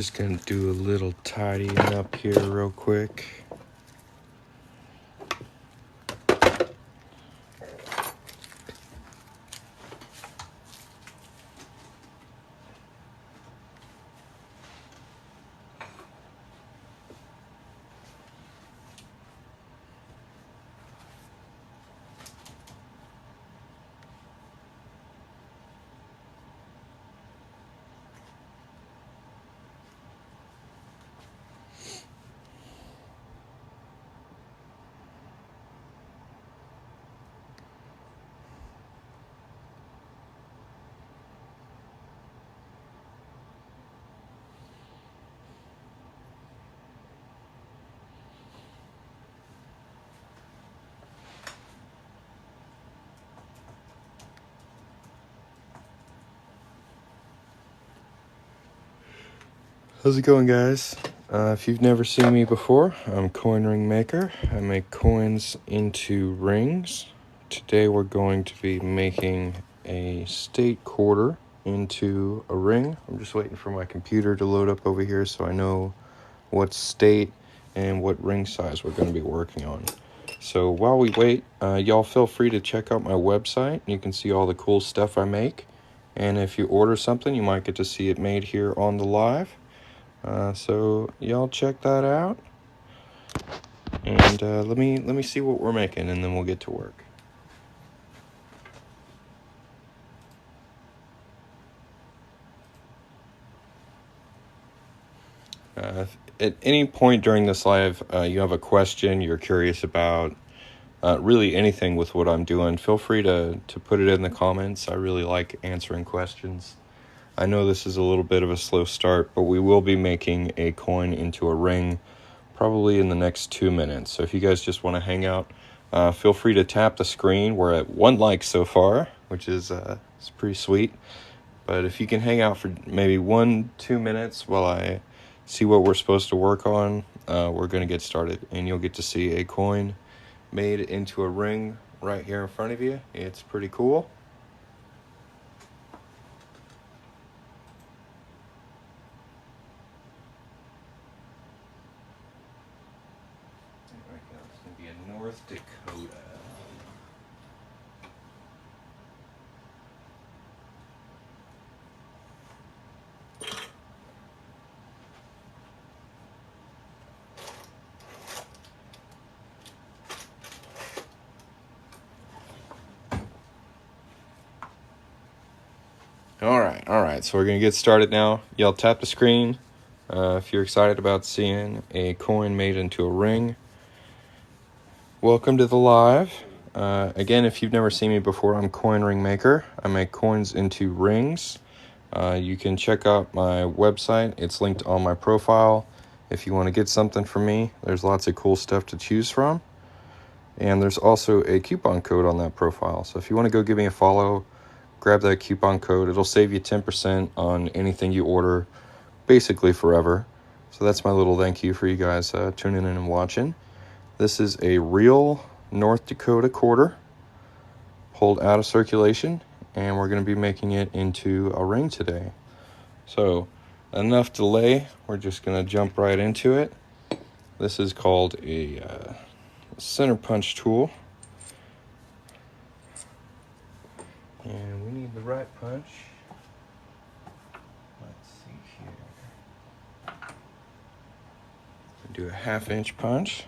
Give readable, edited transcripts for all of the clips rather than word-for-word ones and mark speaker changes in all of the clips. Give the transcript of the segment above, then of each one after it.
Speaker 1: Just gonna do a little tidying up here real quick. How's it going, guys? If you've never seen me before, I'm Coin Ring Maker. I make coins into rings. Today we're going to be making a state quarter into a ring. I'm just waiting for my computer to load up over here so I know what state and what ring size we're going to be working on. So while we wait, y'all feel free to check out my website. You can see all the cool stuff I make. And if you order something, you might get to see it made here on the live. So y'all check that out, and let me see what we're making, and then we'll get to work. At any point during this live, you have a question you're curious about, really anything with what I'm doing, feel free to put it in the comments. I really like answering questions. I know this is a little bit of a slow start, but we will be making a coin into a ring probably in the next 2 minutes. So if you guys just want to hang out, feel free to tap the screen. We're at 1 like so far, which is it's pretty sweet. But if you can hang out for maybe 1-2 minutes while I see what we're supposed to work on, we're going to get started. And you'll get to see a coin made into a ring right here in front of you. It's pretty cool. It's going to be a North Dakota. All right, so we're going to get started now. Y'all tap the screen if you're excited about seeing a coin made into a ring. Welcome to the live. Again, if you've never seen me before, I'm Coin Ring Maker. I make coins into rings. You can check out my website. It's linked on my profile. If you want to get something from me, there's lots of cool stuff to choose from. And there's also a coupon code on that profile. So if you want to go give me a follow, grab that coupon code. It'll save you 10% on anything you order, basically forever. So that's my little thank you for you guys tuning in and watching. This is a real North Dakota quarter pulled out of circulation, and we're going to be making it into a ring today. So enough delay, we're just going to jump right into it. This is called a center punch tool. And we need the right punch. Let's see here. Do a 1/2 inch punch.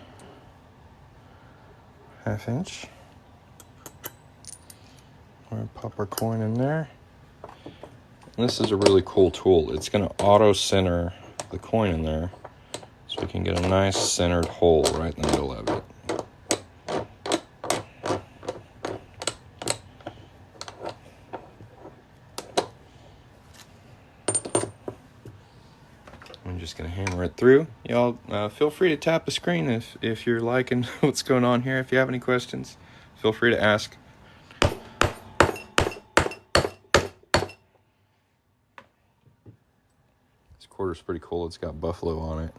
Speaker 1: 1/2 inch. We're going to pop our coin in there. And this is a really cool tool. It's going to auto center the coin in there, so we can get a nice centered hole right in the middle of it. I'm just going to hammer it through. Y'all feel free to tap the screen if you're liking what's going on here. If you have any questions, feel free to ask. This quarter's pretty cool. It's got buffalo on it.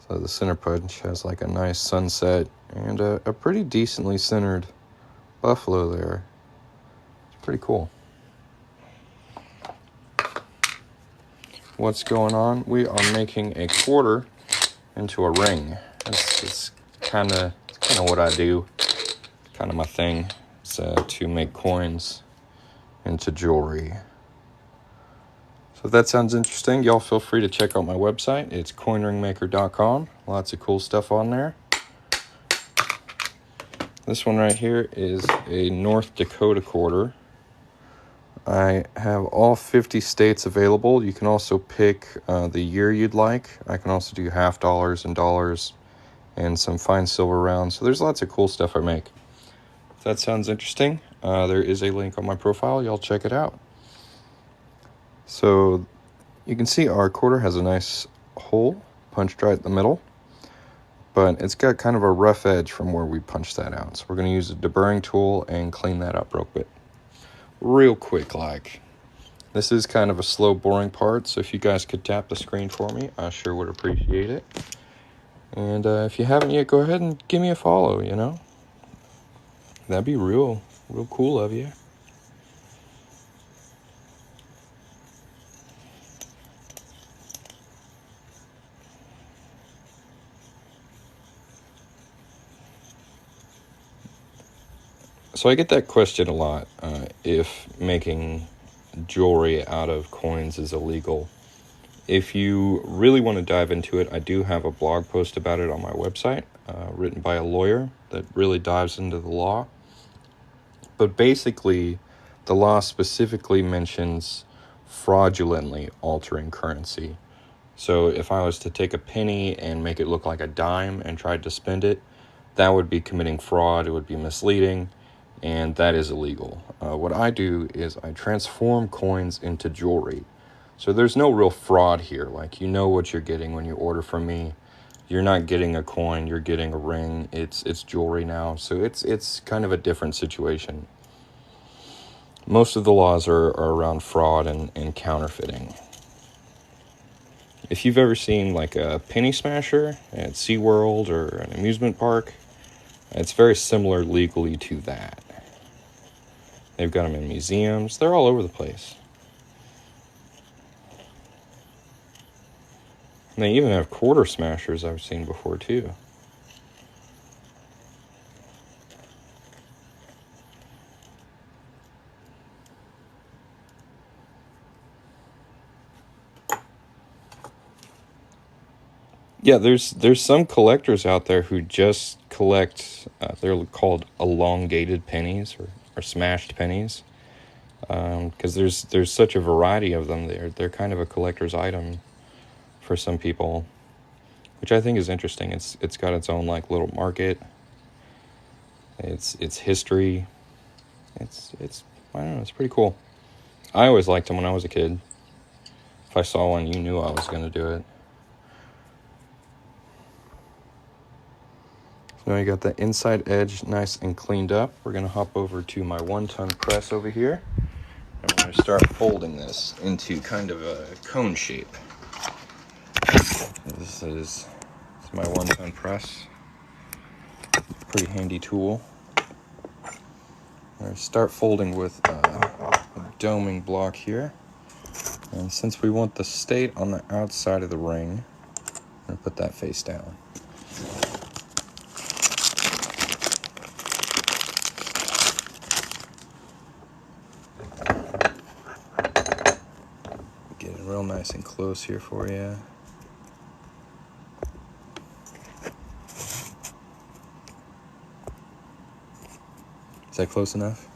Speaker 1: So the center punch has like a nice sunset and a pretty decently centered buffalo there. It's pretty cool. what's going on. We are making a quarter into a ring. It's kind of what I do, kind of my thing, is to make coins into jewelry. So if that sounds interesting, y'all feel free to check out my website. It's coinringmaker.com. Lots of cool stuff on there. This one right here is a North Dakota Quarter. I have all 50 states available. You can also pick the year you'd like. I can also do half dollars and dollars and some fine silver rounds. So there's lots of cool stuff I make. If that sounds interesting, there is a link on my profile. Y'all check it out. So you can see our quarter has a nice hole punched right in the middle, but it's got kind of a rough edge from where we punched that out. So we're going to use a deburring tool and clean that up real quick like. This is kind of a slow, boring part, so if you guys could tap the screen for me, I sure would appreciate it. And if you haven't yet, go ahead and give me a follow, you know? That'd be real cool of you. So I get that question a lot, if making jewelry out of coins is illegal. If you really want to dive into it, I do have a blog post about it on my website, written by a lawyer that really dives into the law. But basically, the law specifically mentions fraudulently altering currency. So if I was to take a penny and make it look like a dime and tried to spend it, that would be committing fraud, it would be misleading, and that is illegal. What I do is I transform coins into jewelry. So there's no real fraud here. Like, you know what you're getting when you order from me. You're not getting a coin, you're getting a ring. It's jewelry now. So it's kind of a different situation. Most of the laws are around fraud and counterfeiting. If you've ever seen like a penny smasher at SeaWorld or an amusement park, it's very similar legally to that. They've got them in museums. They're all over the place. And they even have quarter smashers I've seen before too. Yeah, there's some collectors out there who just collect, they're called elongated pennies or smashed pennies. Because there's such a variety of them. They're kind of a collector's item for some people, which I think is interesting. It's got its own like little market. It's history. It's I don't know. It's pretty cool. I always liked them when I was a kid. If I saw one, you knew I was going to do it. So now you got the inside edge nice and cleaned up. We're going to hop over to my 1-ton press over here. And we're going to start folding this into kind of a cone shape. This is my 1-ton press. Pretty handy tool. I'm going to start folding with a doming block here. And since we want the state on the outside of the ring, I'm going to put that face down. Getting real nice and close here for you. Is that close enough?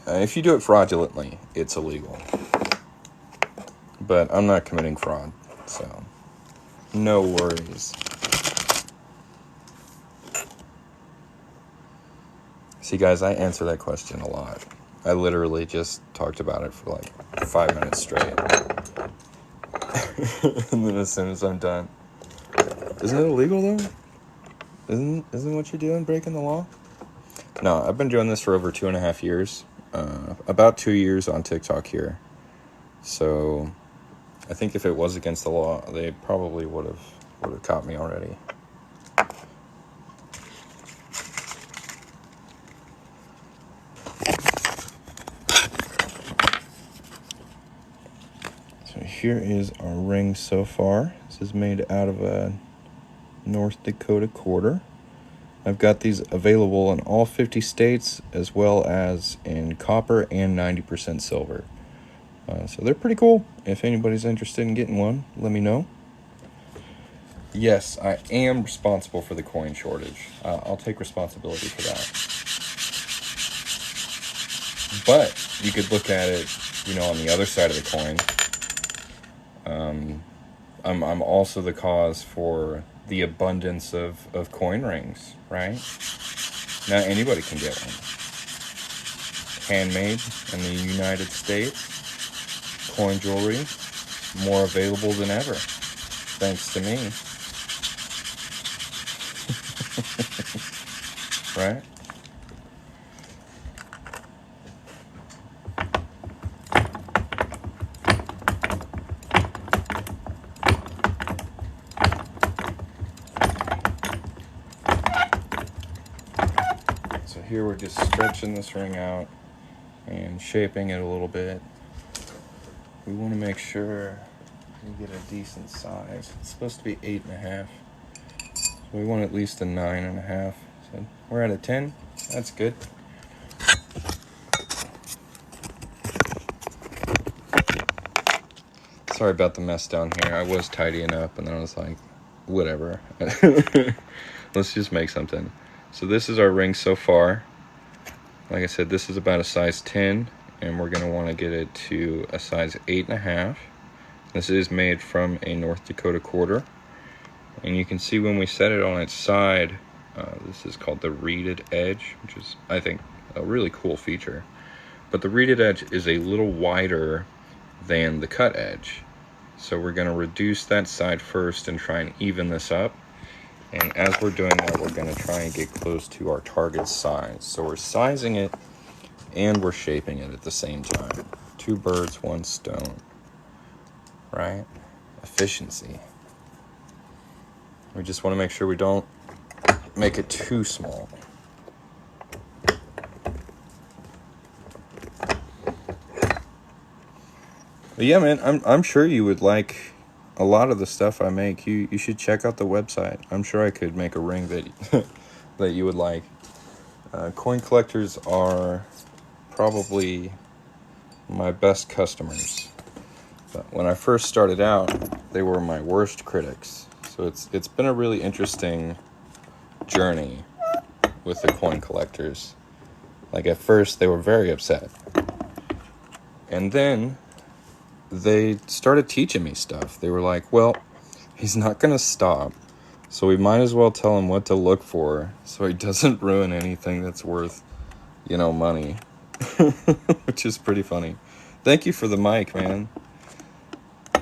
Speaker 1: If you do it fraudulently, it's illegal. But I'm not committing fraud, so no worries. See, guys, I answer that question a lot. I literally just talked about it for like 5 minutes straight. And then as soon as I'm done, isn't it illegal though? Isn't what you're doing breaking the law? No, I've been doing this for over 2.5 years. About 2 years on TikTok here. So I think if it was against the law, they probably would have caught me already. here is our ring so far. This is made out of a North Dakota Quarter. I've got these available in all 50 states, as well as in copper and 90% silver. So they're pretty cool. If anybody's interested in getting one, let me know. Yes, I am responsible for the coin shortage. I'll take responsibility for that. But you could look at it, on the other side of the coin. I'm also the cause for the abundance of coin rings, right? Now anybody can get one. Handmade in the United States. Coin jewelry, more available than ever, thanks to me. Right? So here we're just stretching this ring out and shaping it a little bit. We want to make sure we get a decent size. It's supposed to be 8.5. So we want at least a 9.5. So we're at a 10. That's good. Sorry about the mess down here. I was tidying up and then I was like, whatever. Let's just make something. So this is our ring so far. Like I said, this is about a size 10. And we're going to want to get it to a size 8.5. This is made from a North Dakota Quarter. And you can see when we set it on its side, this is called the reeded edge, which is, I think, a really cool feature. But the reeded edge is a little wider than the cut edge. So we're going to reduce that side first and try and even this up. And as we're doing that, we're going to try and get close to our target size. So we're sizing it and we're shaping it at the same time. 2 birds, 1 stone. Right? Efficiency. We just want to make sure we don't make it too small. But yeah, man, I'm sure you would like a lot of the stuff I make. You should check out the website. I'm sure I could make a ring that that you would like. Coin collectors are probably my best customers. But when I first started out, they were my worst critics. So it's been a really interesting journey with the coin collectors. Like at first they were very upset. And then they started teaching me stuff. They were like, well, he's not going to stop. So we might as well tell him what to look for so he doesn't ruin anything that's worth, money. Which is pretty funny. Thank you for the mic, man.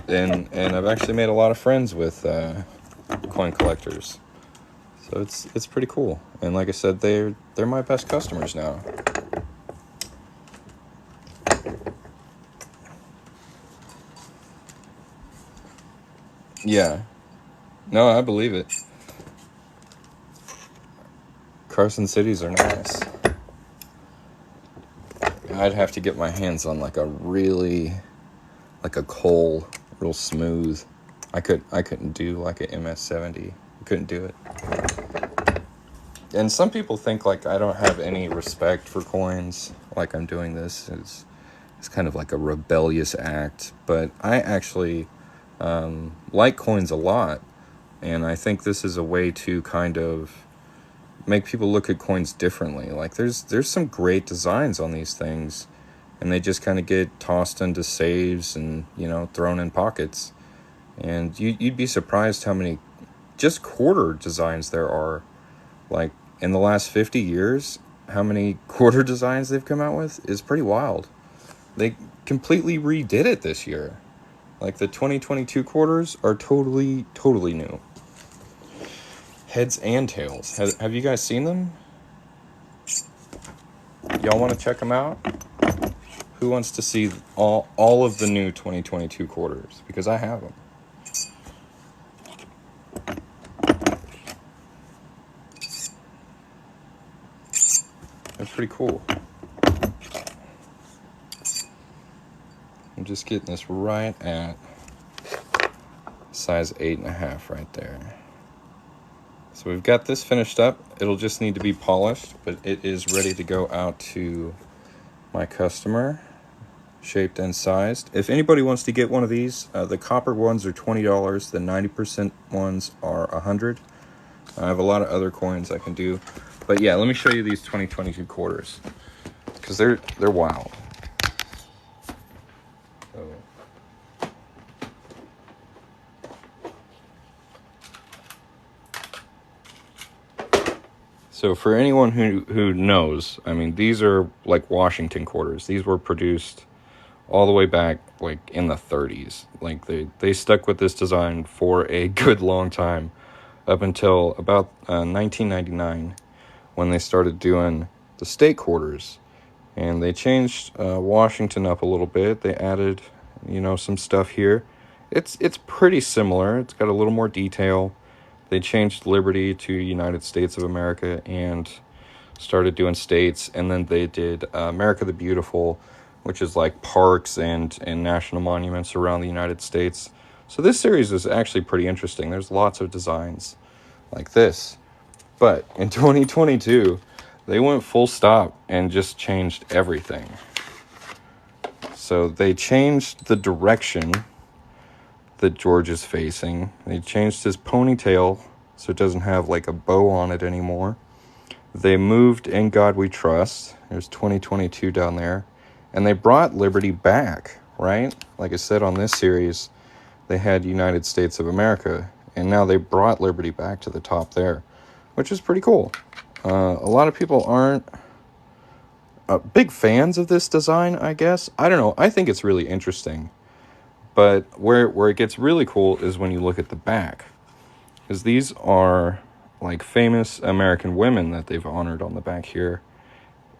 Speaker 1: And I've actually made a lot of friends with coin collectors. So it's pretty cool. And like I said, they're my best customers now. Yeah. No, I believe it. Carson Cities are nice. I'd have to get my hands on like a coal, real smooth. I couldn't do like a MS-70. I couldn't do it. And some people think like I don't have any respect for coins. Like I'm doing this it's kind of like a rebellious act. But I actually like coins a lot. And I think this is a way to kind of make people look at coins differently. Like there's some great designs on these things, and they just kind of get tossed into saves and thrown in pockets. And you'd be surprised how many just quarter designs there are. Like in the last 50 years, how many quarter designs they've come out with is pretty wild. They completely redid it this year. Like the 2022 quarters are totally new. Heads and tails. Have you guys seen them? Y'all want to check them out? Who wants to see all of the new 2022 quarters? Because I have them. They're pretty cool. I'm just getting this right at size 8.5 right there. So we've got this finished up. It'll just need to be polished, but it is ready to go out to my customer, shaped and sized. If anybody wants to get one of these, the copper ones are $20. The 90% ones are $100. I have a lot of other coins I can do. But yeah, let me show you these 2022 quarters, because they're wild. So for anyone who knows, I mean, these are like Washington quarters. These were produced all the way back like in the 30s. Like they stuck with this design for a good long time, up until about 1999, when they started doing the state quarters. And they changed Washington up a little bit. They added, some stuff here. It's pretty similar. It's got a little more detail. They changed Liberty to United States of America and started doing states. And then they did America the Beautiful, which is like parks and national monuments around the United States. So this series is actually pretty interesting. There's lots of designs like this. But in 2022, they went full stop and just changed everything. So they changed the direction that George is facing. They changed his ponytail so it doesn't have like a bow on it anymore. They moved In God We Trust. There's 2022 down there. And they brought Liberty back, right? Like I said, on this series, they had United States of America. And now they brought Liberty back to the top there, which is pretty cool. A lot of people aren't big fans of this design, I guess. I don't know. I think it's really interesting. But where it gets really cool is when you look at the back. Because these are like famous American women that they've honored on the back here.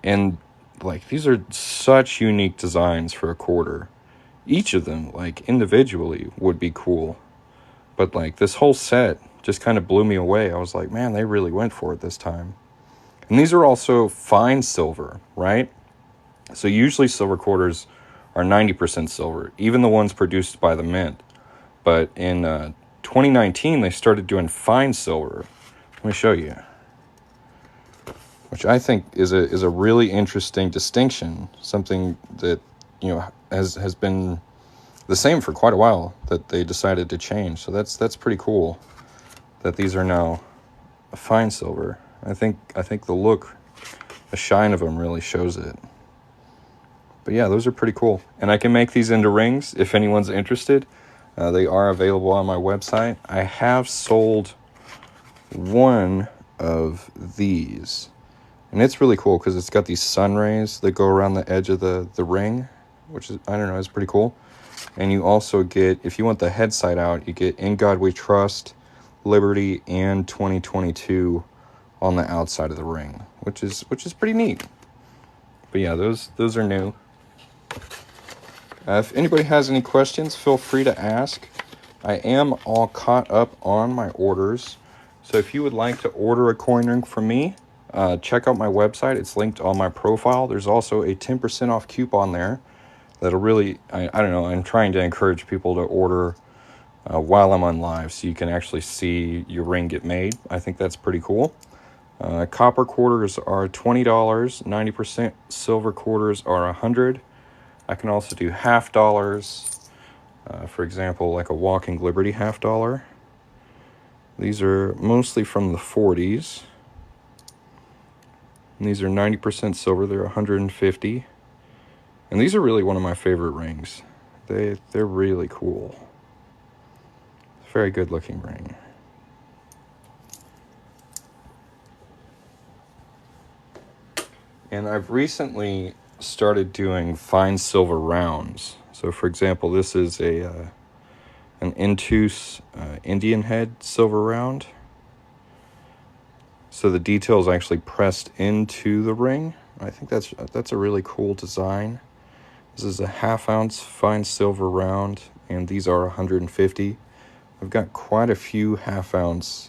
Speaker 1: And like these are such unique designs for a quarter. Each of them, like individually, would be cool. But like this whole set just kind of blew me away. I was like, man, they really went for it this time. And these are also fine silver, right? So usually silver quarters are 90% silver, even the ones produced by the mint. But in 2019, they started doing fine silver. Let me show you. Which I think is a really interesting distinction. Something that, has been the same for quite a while, that they decided to change. So that's pretty cool that these are now a fine silver. I think the look, the shine of them really shows it. But yeah, those are pretty cool. And I can make these into rings if anyone's interested. They are available on my website. I have sold one of these. And it's really cool because it's got these sun rays that go around the edge of the ring, which is, I don't know, it's pretty cool. And you also get, if you want the head side out, you get In God We Trust, Liberty, and 2022 on the outside of the ring, which is pretty neat. But yeah, those are new. If anybody has any questions, feel free to ask. I am all caught up on my orders. So if you would like to order a coin ring from me, check out my website. It's linked on my profile. There's also a 10% off coupon there that'll really, I don't know, I'm trying to encourage people to order while I'm on live so you can actually see your ring get made. I think that's pretty cool. Copper quarters are $20. 90% silver quarters are $100. I can also do $50. For example, like a Walking Liberty $50. These are mostly from the 40s. And these are 90% silver. They're $150. And these are really one of my favorite rings. They're really cool. Very good looking ring. And I've recently started doing fine silver rounds. So for example, this is an Intus Indian head silver round. So the detail is actually pressed into the ring. I think that's a really cool design. This is a 1/2 ounce fine silver round, and these are 150. I've got quite a few 1/2 ounce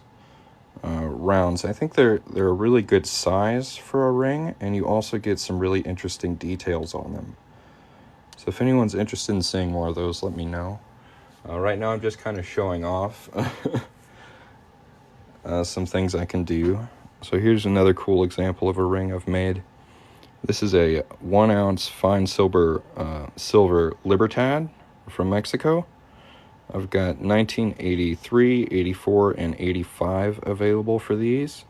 Speaker 1: rounds. I think they're a really good size for a ring, and you also get some really interesting details on them. So if anyone's interested in seeing more of those, let me know. Right now I'm just kind of showing off some things I can do. So here's another cool example of a ring I've made. This is a 1 ounce fine silver Libertad from Mexico. I've got 1983, 84, and 85 available for these.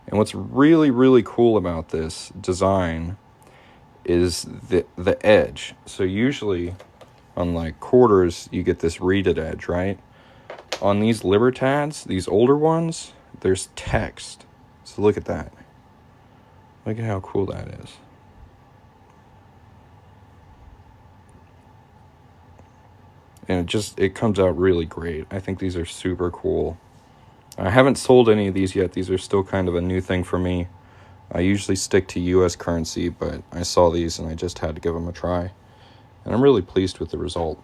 Speaker 1: And what's really, really cool about this design is the edge. So usually on like quarters, you get this reeded edge, right? On these Libertads, these older ones, there's text. So look at that. Look at how cool that is. And it comes out really great. I think these are super cool. I haven't sold any of these yet. These are still kind of a new thing for me. I usually stick to US currency, but I saw these and I just had to give them a try. And I'm really pleased with the result.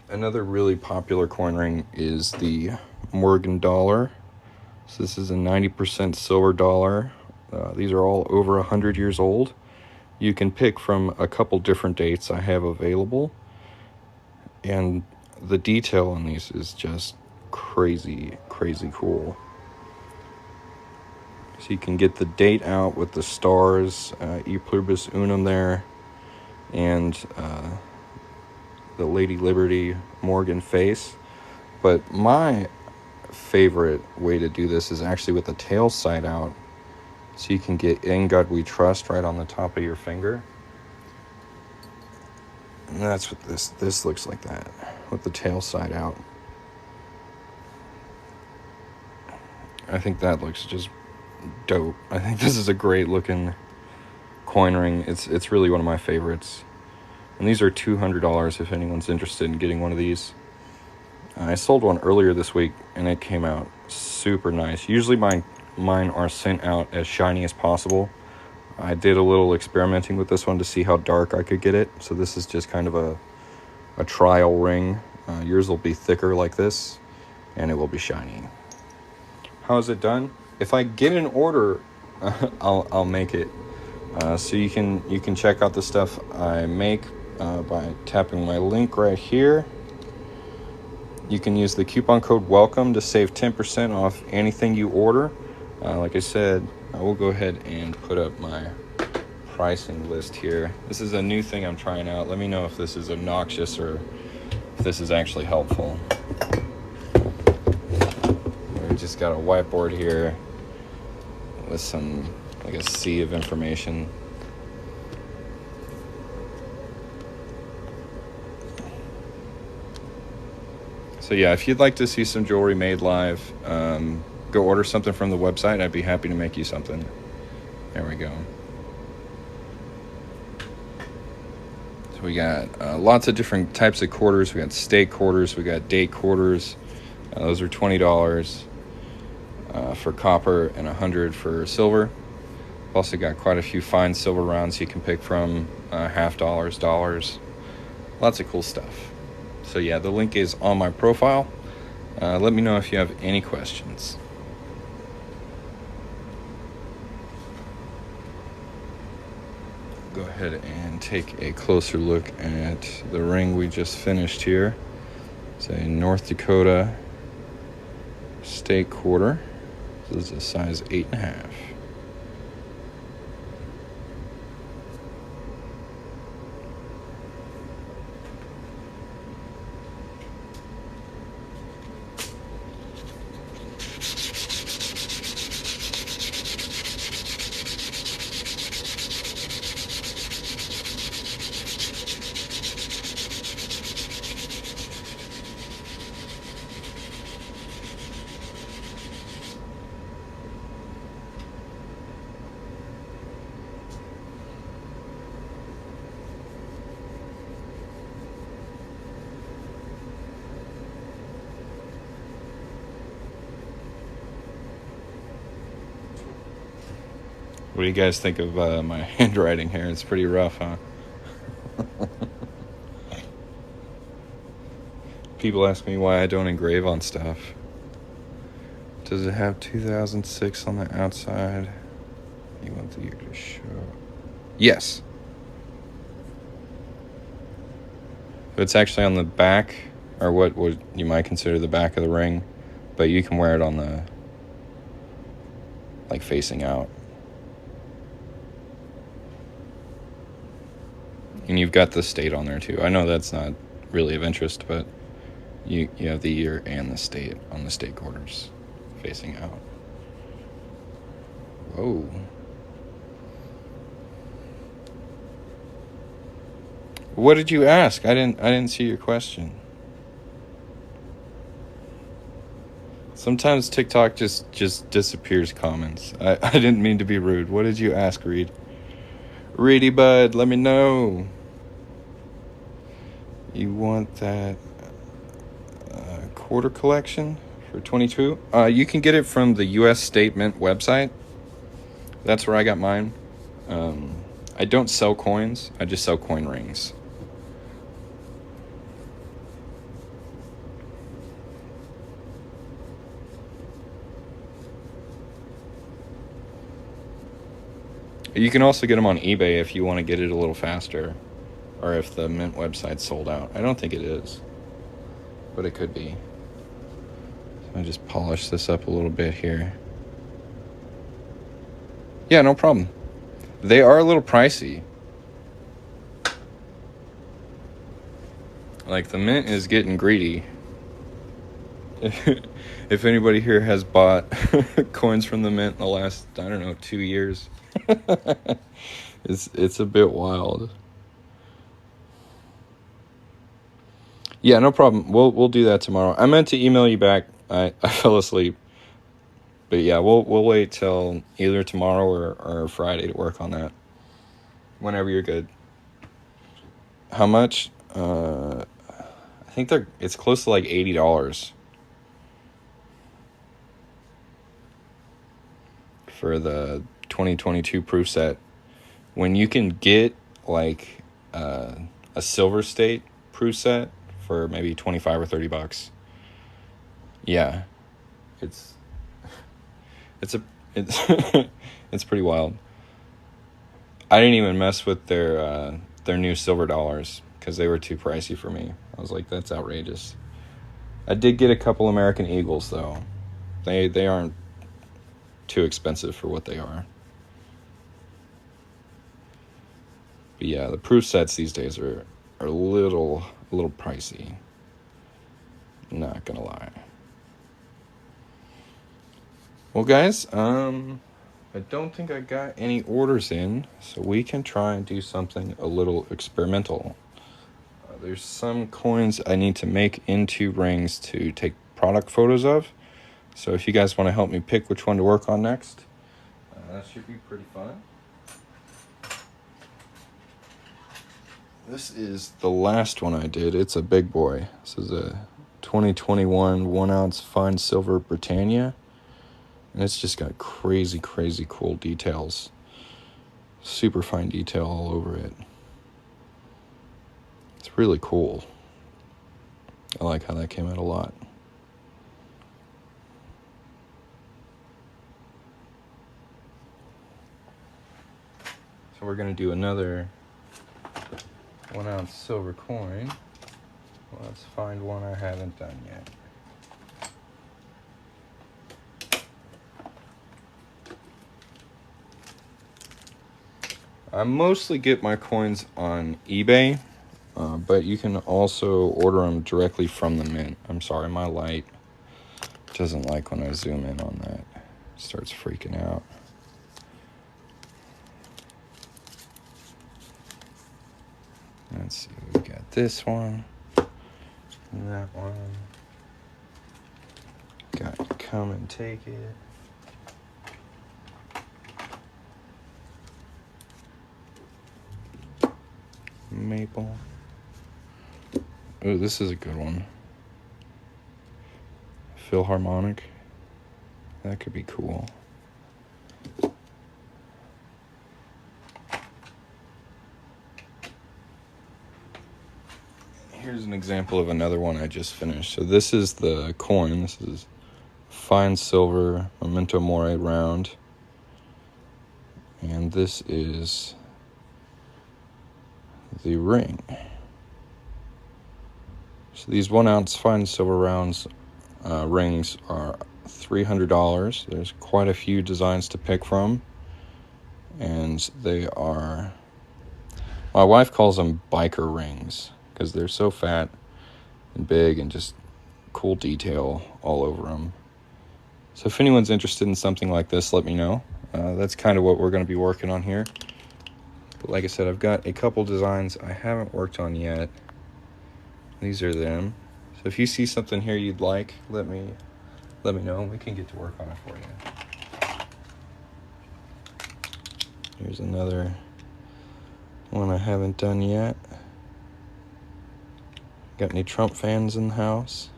Speaker 1: Another really popular coin ring is the Morgan dollar. So this is a 90% silver dollar. These are all over 100 years old. You can pick from a couple different dates I have available. And the detail on these is just crazy, crazy cool. So you can get the date out with the stars, E Pluribus Unum there, and the Lady Liberty Morgan face. But my favorite way to do this is actually with the tail side out. So you can get In God We Trust right on the top of your finger. And that's what this looks like, that with the tail side out. I think that looks just dope. I think this is a great looking coin ring. It's really one of my favorites. And these are $200 if anyone's interested in getting one of these. I sold one earlier this week and it came out super nice. Usually mine are sent out as shiny as possible. I did a little experimenting with this one to see how dark I could get it. So this is just kind of a trial ring. Yours will be thicker like this and it will be shiny. How is it done? If I get an order, I'll make it. So you can check out the stuff I make by tapping my link right here. You can use the coupon code WELCOME to save 10% off anything you order. Like I said, I will go ahead and put up my pricing list here. This is a new thing I'm trying out. Let me know if this is obnoxious or if this is actually helpful. We just got a whiteboard here with some, like, a sea of information. So yeah, if you'd like to see some jewelry made live, go order something from the website. I'd be happy to make you something. There we go. So we got lots of different types of quarters. We got steak quarters. We got date quarters. Those are $20 for copper and $100 for silver. We've also got quite a few fine silver rounds you can pick from, half dollars, dollars. Lots of cool stuff. So yeah, the link is on my profile. Let me know if you have any questions. Go ahead and take a closer look at the ring we just finished here. It's a North Dakota steak quarter. This is a size 8.5. What do you guys think of my handwriting here? It's pretty rough, huh? People ask me why I don't engrave on stuff. Does it have 2006 on the outside? You want the year to show? Yes. It's actually on the back, or what you might consider the back of the ring, but you can wear it on the, like, facing out. And you've got the state on there too. I know that's not really of interest, but you have the year and the state on the state quarters facing out. Whoa. What did you ask? I didn't see your question. Sometimes TikTok just disappears comments. I didn't mean to be rude. What did you ask, Reed? Reedy bud, let me know. You want that quarter collection for 22? You can get it from the U.S. State Mint website. That's where I got mine. I don't sell coins. I just sell coin rings. You can also get them on eBay if you want to get it a little faster, or if the Mint website's sold out. I don't think it is, but it could be. So I just polish this up a little bit here. Yeah, no problem. They are a little pricey. Like, the Mint is getting greedy. If anybody here has bought coins from the Mint in the last, 2 years, it's a bit wild. Yeah, no problem. We'll do that tomorrow. I meant to email you back. I fell asleep. But yeah, we'll wait till either tomorrow or Friday to work on that. Whenever you're good. How much? I think it's close to like $80 for the 2022 proof set. When you can get like a silver state proof set for maybe $25 or $30. Yeah, it's it's pretty wild. I didn't even mess with their new silver dollars because they were too pricey for me. I was like, that's outrageous. I did get a couple American Eagles though. They aren't too expensive for what they are. But yeah, the proof sets these days are a little pricey. Not gonna lie. Well, guys, I don't think I got any orders in, so we can try and do something a little experimental. There's some coins I need to make into rings to take product photos of. So if you guys want to help me pick which one to work on next, that should be pretty fun. This is the last one I did. It's a big boy. This is a 2021 1-ounce fine silver Britannia. And it's just got crazy cool details. Super fine detail all over it. It's really cool. I like how that came out a lot. So we're going to do another 1-ounce silver coin. Well, let's find one I haven't done yet. I mostly get my coins on eBay, but you can also order them directly from the Mint. I'm sorry, my light doesn't like when I zoom in on that. It starts freaking out. Let's see, we got this one, and that one. Got to come and take it. Maple. Oh, this is a good one. Philharmonic. That could be cool. Here's an example of another one I just finished. So this is the coin. This is fine silver memento mori round. And this is the ring. So these 1 ounce fine silver rounds rings are $300. There's quite a few designs to pick from, and they are, my wife calls them biker rings because they're so fat and big and just cool detail all over them. So if anyone's interested in something like this, let me know. That's kind of what we're going to be working on here. But like I said, I've got a couple designs I haven't worked on yet. These are them. So if you see something here you'd like, let me know and we can get to work on it for you. Here's another one I haven't done yet. Got any Trump fans in the house?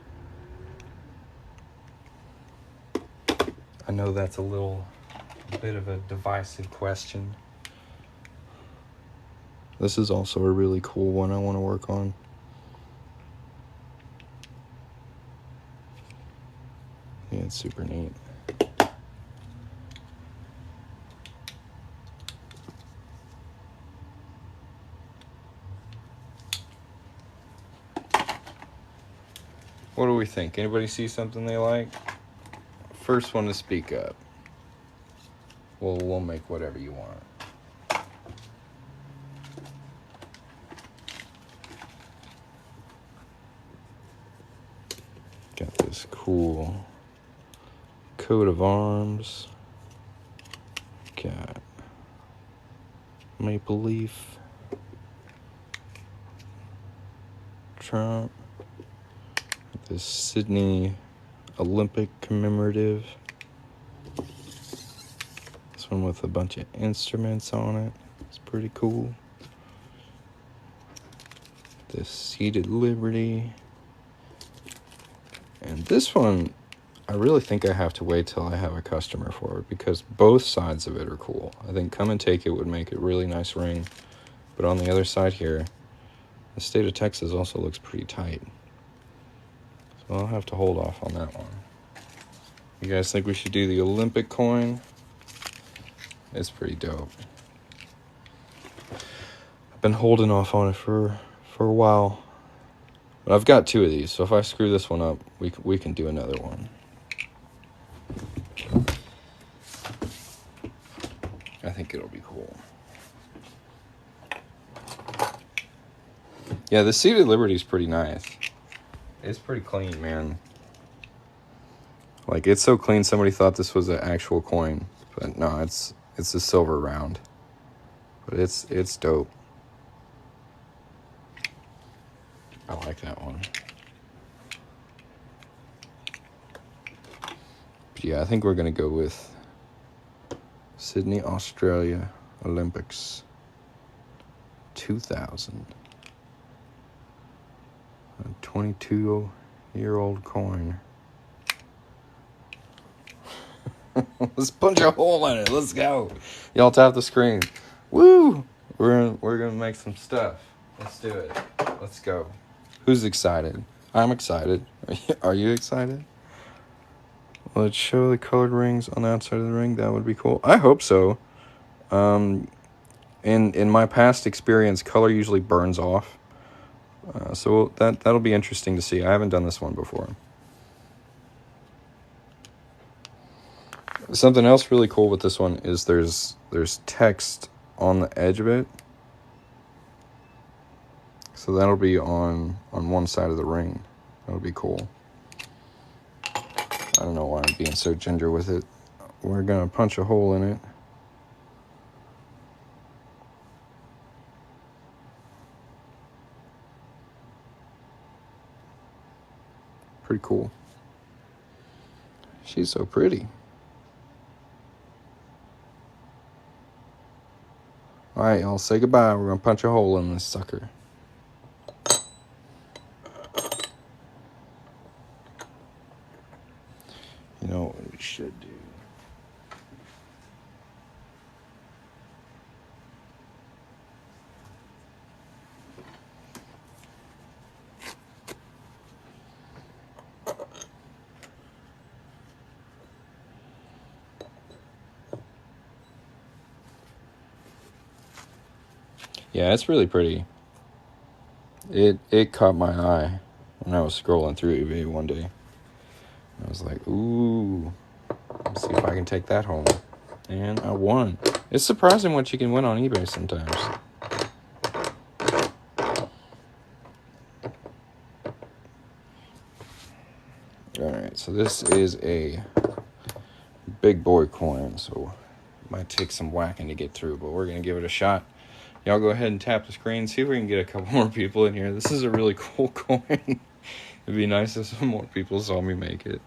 Speaker 1: I know that's a bit of a divisive question. This is also a really cool one I want to work on. Yeah, it's super neat. What do we think? Anybody see something they like? First one to speak up. We'll make whatever you want. Got this cool coat of arms. Got maple leaf. Trump. This Sydney Olympic Commemorative. This one with a bunch of instruments on it. It's pretty cool. This Seated Liberty. And this one, I really think I have to wait till I have a customer for it because both sides of it are cool. I think Come and Take It would make a really nice ring. But on the other side here, the state of Texas also looks pretty tight. So I'll have to hold off on that one. You guys think we should do the Olympic coin? It's pretty dope. I've been holding off on it for a while. But I've got 2 of these, so if I screw this one up, we can do another one. I think it'll be cool. Yeah, the Seated Liberty is pretty nice. It's pretty clean, man. Like, it's so clean somebody thought this was an actual coin. But no, it's a silver round. But it's dope. I like that one. But yeah, I think we're going to go with Sydney, Australia Olympics 2000. A 22-year-old coin. Let's punch a hole in it. Let's go. Y'all tap the screen. Woo! We're gonna make some stuff. Let's do it. Let's go. Who's excited? I'm excited. Are you excited? Let's show the colored rings on the outside of the ring. That would be cool. I hope so. In my past experience, color usually burns off. So that'll be interesting to see. I haven't done this one before. Something else really cool with this one is there's text on the edge of it. So that'll be on one side of the ring. That'll be cool. I don't know why I'm being so ginger with it. We're going to punch a hole in it. Pretty cool. She's so pretty. All right, y'all, say goodbye. We're going to punch a hole in this sucker. You know what we should do? Yeah, it's really pretty. It caught my eye. And I was scrolling through eBay one day. I was like, ooh, let's see if I can take that home. And I won. It's surprising what you can win on eBay sometimes. Alright, so this is a big boy coin, so it might take some whacking to get through, but we're going to give it a shot. Y'all go ahead and tap the screen, see if we can get a couple more people in here. This is a really cool coin. It'd be nice if some more people saw me make it.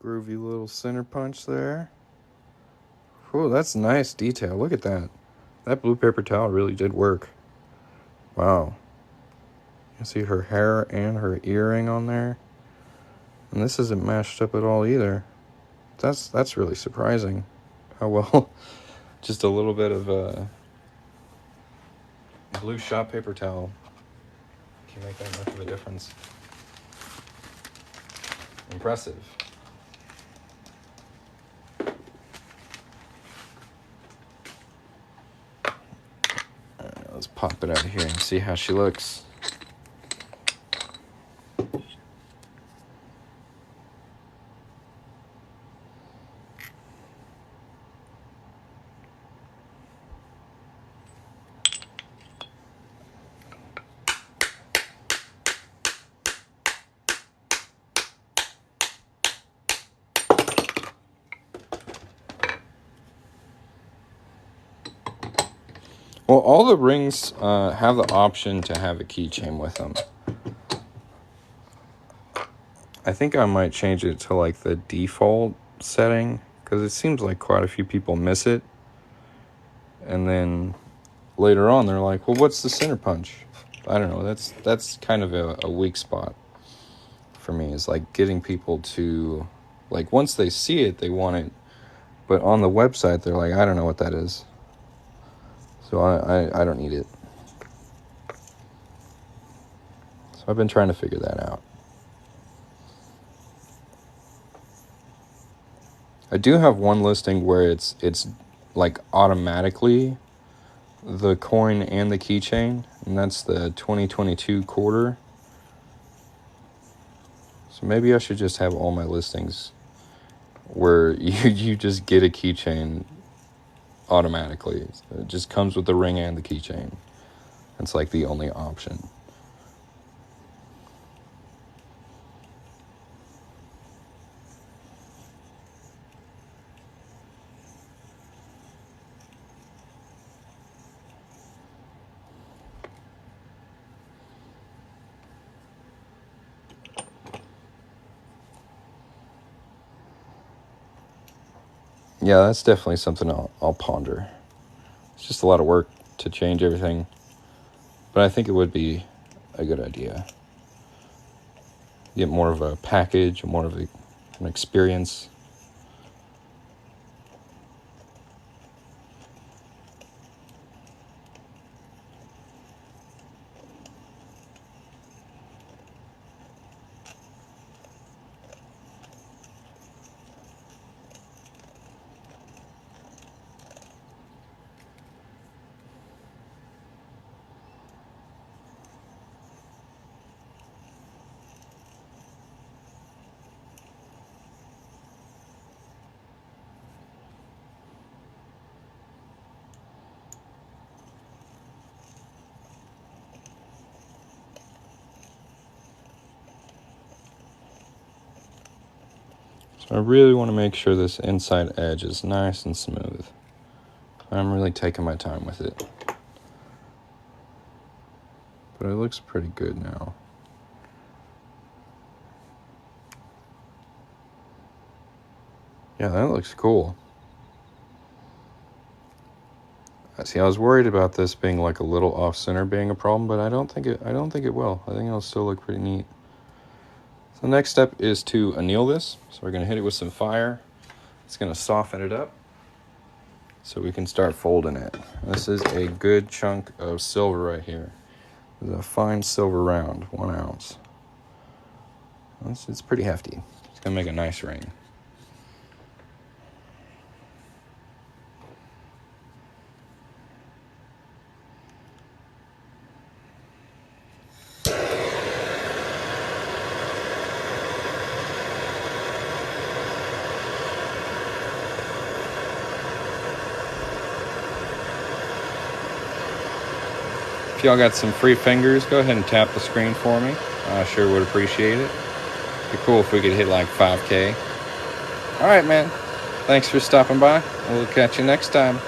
Speaker 1: Groovy little center punch there. Oh, that's nice detail. Look at that. That blue paper towel really did work. Wow. You see her hair and her earring on there. And this isn't mashed up at all either. That's really surprising. How well just a little bit of blue shop paper towel can make that much of a difference. Impressive. Let's pop it out of here and see how she looks. Well, all the rings have the option to have a keychain with them. I think I might change it to like the default setting, because it seems like quite a few people miss it. And then later on, they're like, well, what's the center punch? I don't know. That's kind of a weak spot for me, is like getting people to, like, once they see it, they want it. But on the website, they're like, I don't know what that is. So I don't need it. So I've been trying to figure that out. I do have one listing where it's like automatically the coin and the keychain, and that's the 2022 quarter. So maybe I should just have all my listings where you just get a keychain automatically. It just comes with the ring and the keychain. It's like the only option. Yeah, that's definitely something I'll ponder. It's just a lot of work to change everything, but I think it would be a good idea. Get more of a package, more of an experience. So I really want to make sure this inside edge is nice and smooth. I'm really taking my time with it. But it looks pretty good now. Yeah, that looks cool. See, I was worried about this being like a little off center being a problem, but I don't think it will. I think it'll still look pretty neat. So the next step is to anneal this. So we're going to hit it with some fire. It's going to soften it up so we can start folding it. This is a good chunk of silver right here. This is a fine silver round, 1 ounce. It's pretty hefty. It's gonna make a nice ring. If y'all got some free fingers, go ahead and tap the screen for me. I sure would appreciate it. It'd be cool if we could hit like 5K. All right, man. Thanks for stopping by. We'll catch you next time.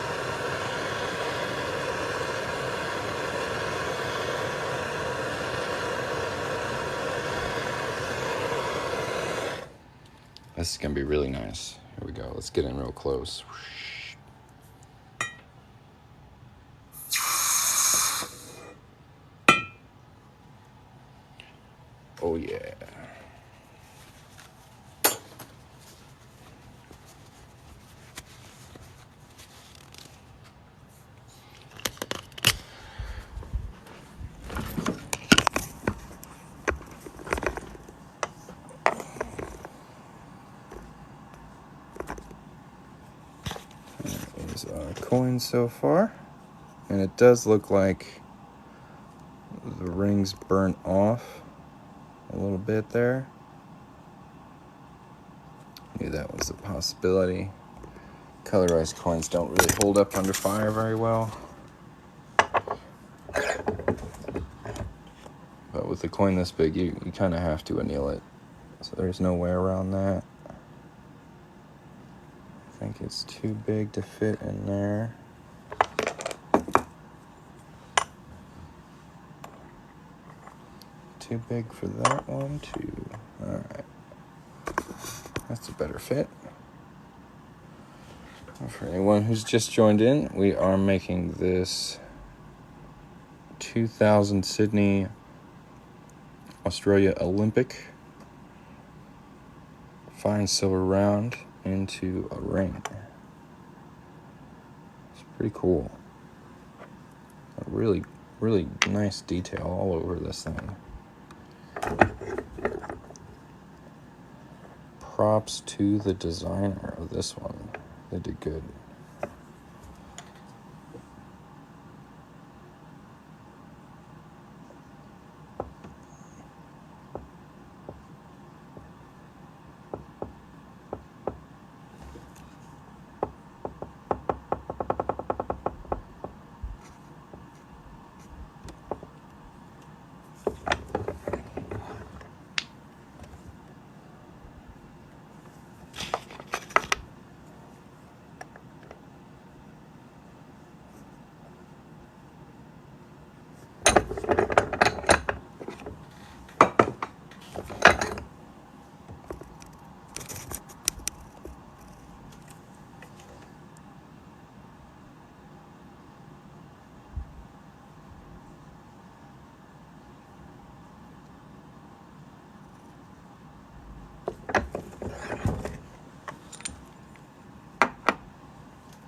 Speaker 1: This is going to be really nice. Here we go. Let's get in real close. Oh, yeah. That is our coin so far. And it does look like the ring's burnt off a little bit there. Knew that was a possibility. Colorized coins don't really hold up under fire very well. But with a coin this big, you kind of have to anneal it. So there's no way around that. I think it's too big to fit in there. Too big for that one, too. Alright. That's a better fit. For anyone who's just joined in, we are making this 2000 Sydney, Australia Olympic fine silver round into a ring. It's pretty cool. A really, really nice detail all over this thing. Props to the designer of this one. They did good.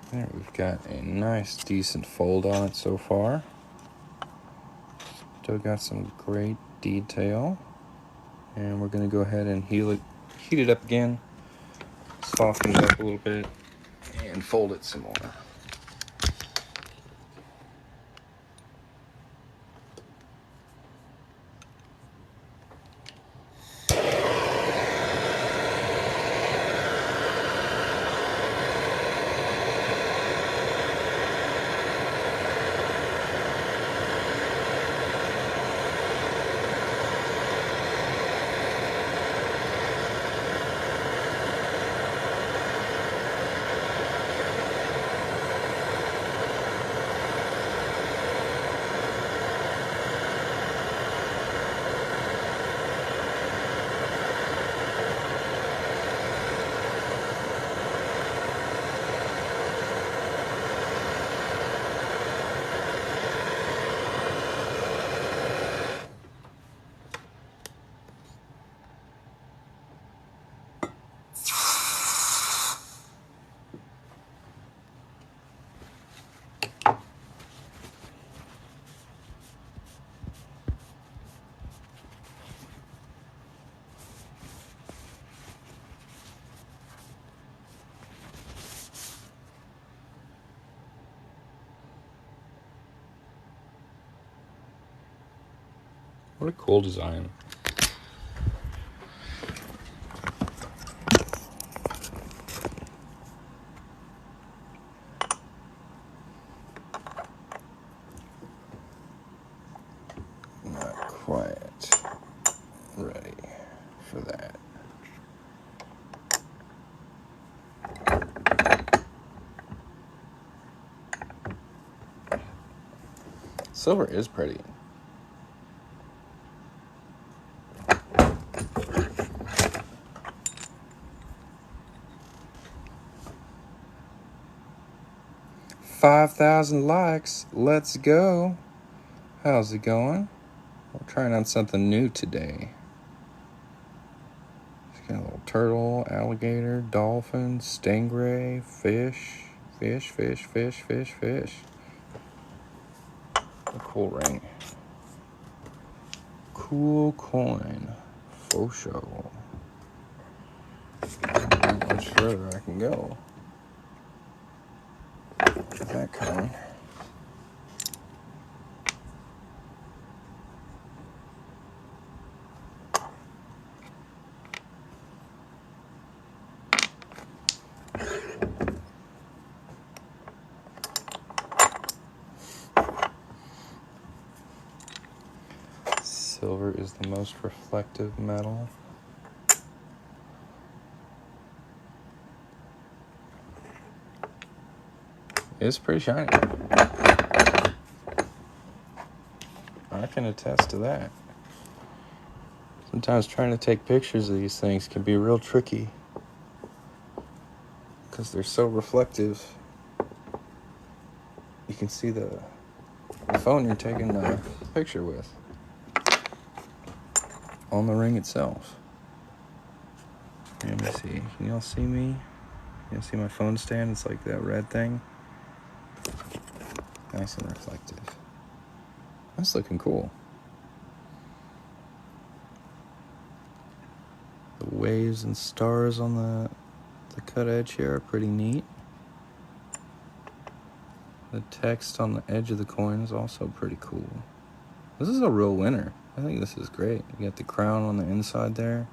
Speaker 1: There, we've got a nice, decent fold on it so far. Still got some great detail. And we're going to go ahead and heat it up again, soften it up a little bit, and fold it some more. What a cool design. Not quite ready for that. Silver is pretty. $5,000 likes. Let's go. How's it going? We're trying out something new today. It's got a little turtle, alligator, dolphin, stingray, fish. A cool ring. Cool coin. For sure. How much further I can go with that coin. Silver is the most reflective metal. It's pretty shiny. I can attest to that. Sometimes trying to take pictures of these things can be real tricky because they're so reflective. You can see the phone you're taking a picture with on the ring itself. Let me see. Can y'all see me? You see my phone stand? It's like that red thing. Nice and reflective. That's looking cool. The waves and stars on the cut edge here are pretty neat. The text on the edge of the coin is also pretty cool. This is a real winner. I think this is great. You got the crown on the inside there.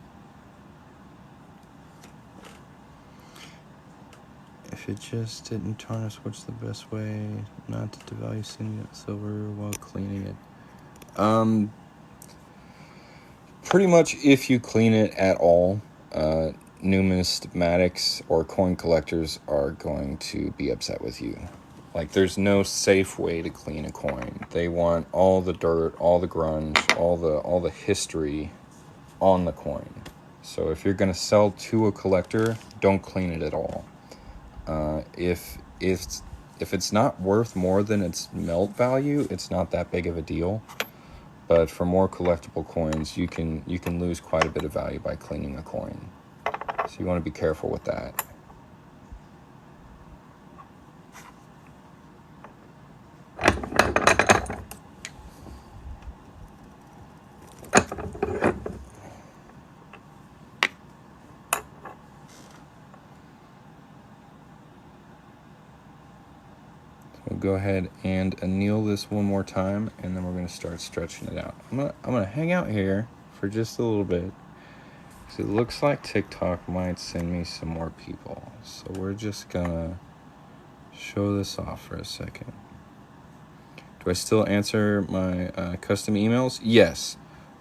Speaker 1: If it just didn't tarnish, what's the best way not to devalue silver while cleaning it? Pretty much if you clean it at all, numismatics or coin collectors are going to be upset with you. Like, there's no safe way to clean a coin. They want all the dirt, all the grunge, all the history on the coin. So if you're going to sell to a collector, don't clean it at all. If it's not worth more than its melt value, it's not that big of a deal. But for more collectible coins, you can lose quite a bit of value by cleaning a coin. So you want to be careful with that. We'll go ahead and anneal this one more time, and then we're going to start stretching it out. I'm gonna hang out here for just a little bit, because it looks like TikTok might send me some more people. So we're just gonna show this off for a second. Do I still answer my custom emails? Yes.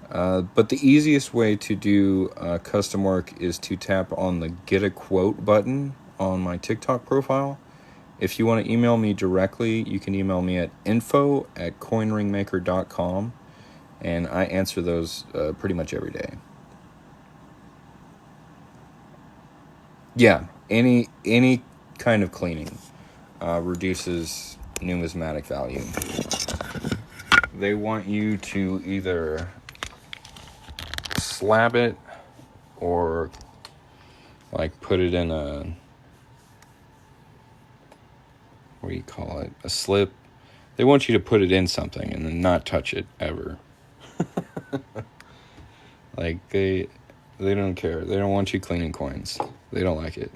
Speaker 1: But the easiest way to do custom work is to tap on the Get a Quote button on my TikTok profile. If you want to email me directly, you can email me at info@coinringmaker.com, and I answer those pretty much every day. Yeah, any kind of cleaning reduces numismatic value. They want you to either slab it or like put it in a, what do you call it, a slip. They want you to put it in something and then not touch it ever. Like they don't care. They don't want you cleaning coins. They don't like it.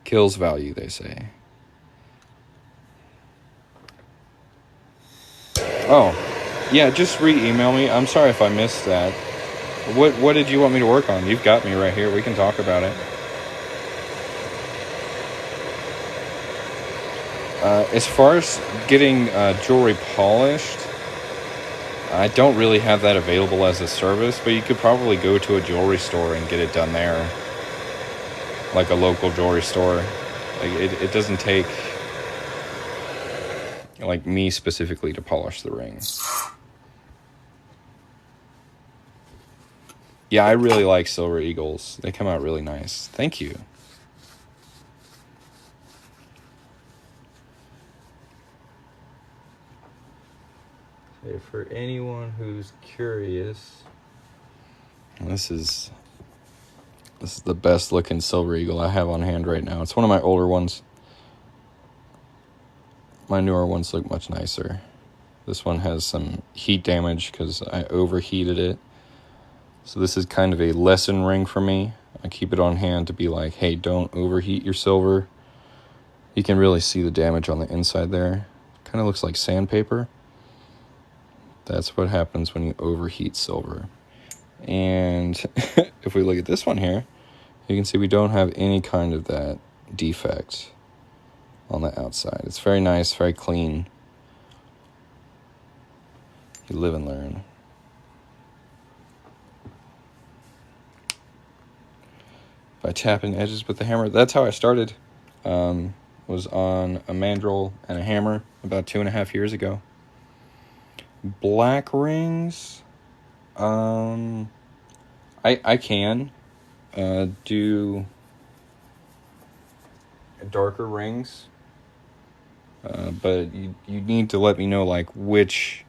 Speaker 1: Kills value, they say. Oh, Yeah, just re-email me. I'm sorry if I missed that. What did you want me to work on? You've got me right here. We can talk about it. As far as getting jewelry polished, I don't really have that available as a service, but you could probably go to a jewelry store and get it done there. Like a local jewelry store. Like it doesn't take like me specifically to polish the ring. Yeah, I really like Silver Eagles. They come out really nice. Thank you. Okay, for anyone who's curious, this is the best looking Silver Eagle I have on hand right now. It's one of my older ones. My newer ones look much nicer. This one has some heat damage because I overheated it. So this is kind of a lesson ring for me. I keep it on hand to be like, hey, don't overheat your silver. You can really see the damage on the inside there. Kind of looks like sandpaper. That's what happens when you overheat silver. And if we look at this one here, you can see we don't have any kind of that defect on the outside. It's very nice, very clean. You live and learn. By tapping edges with the hammer. That's how I started. Was on a mandrel and a hammer about 2.5 years ago. Black rings, I can do darker rings, but you need to let me know like which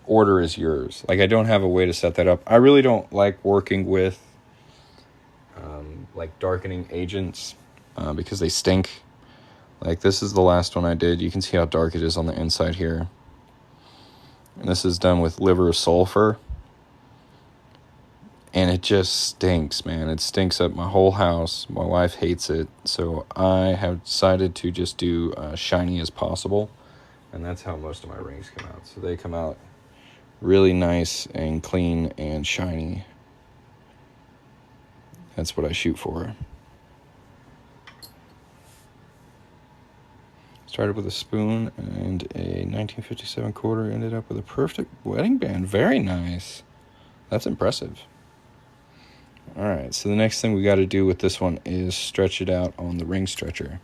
Speaker 1: order is yours. Like I don't have a way to set that up. I really don't like working with like darkening agents because they stink. Like this is the last one I did. You can see how dark it is on the inside here. And this is done with liver sulfur. And it just stinks, man. It stinks up my whole house. My wife hates it. So I have decided to just do shiny as possible. And that's how most of my rings come out. So they come out really nice and clean and shiny. That's what I shoot for. Started with a spoon and a 1957 quarter. Ended up with a perfect wedding band. Very nice. That's impressive. All right, so the next thing we got to do with this one is stretch it out on the ring stretcher.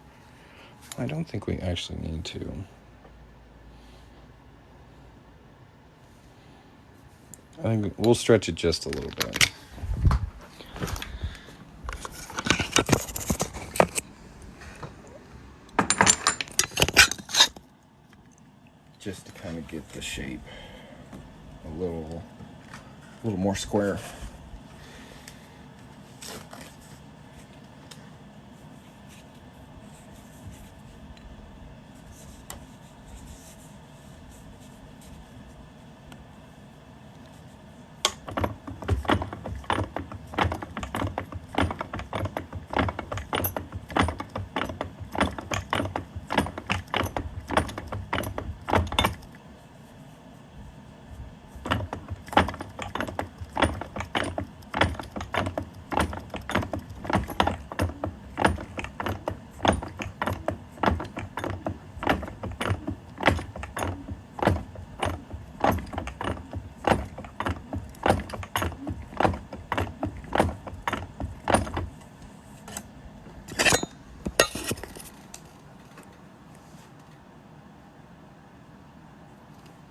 Speaker 1: I don't think we actually need to. I think we'll stretch it just a little bit. Just to kind of get the shape a little more square.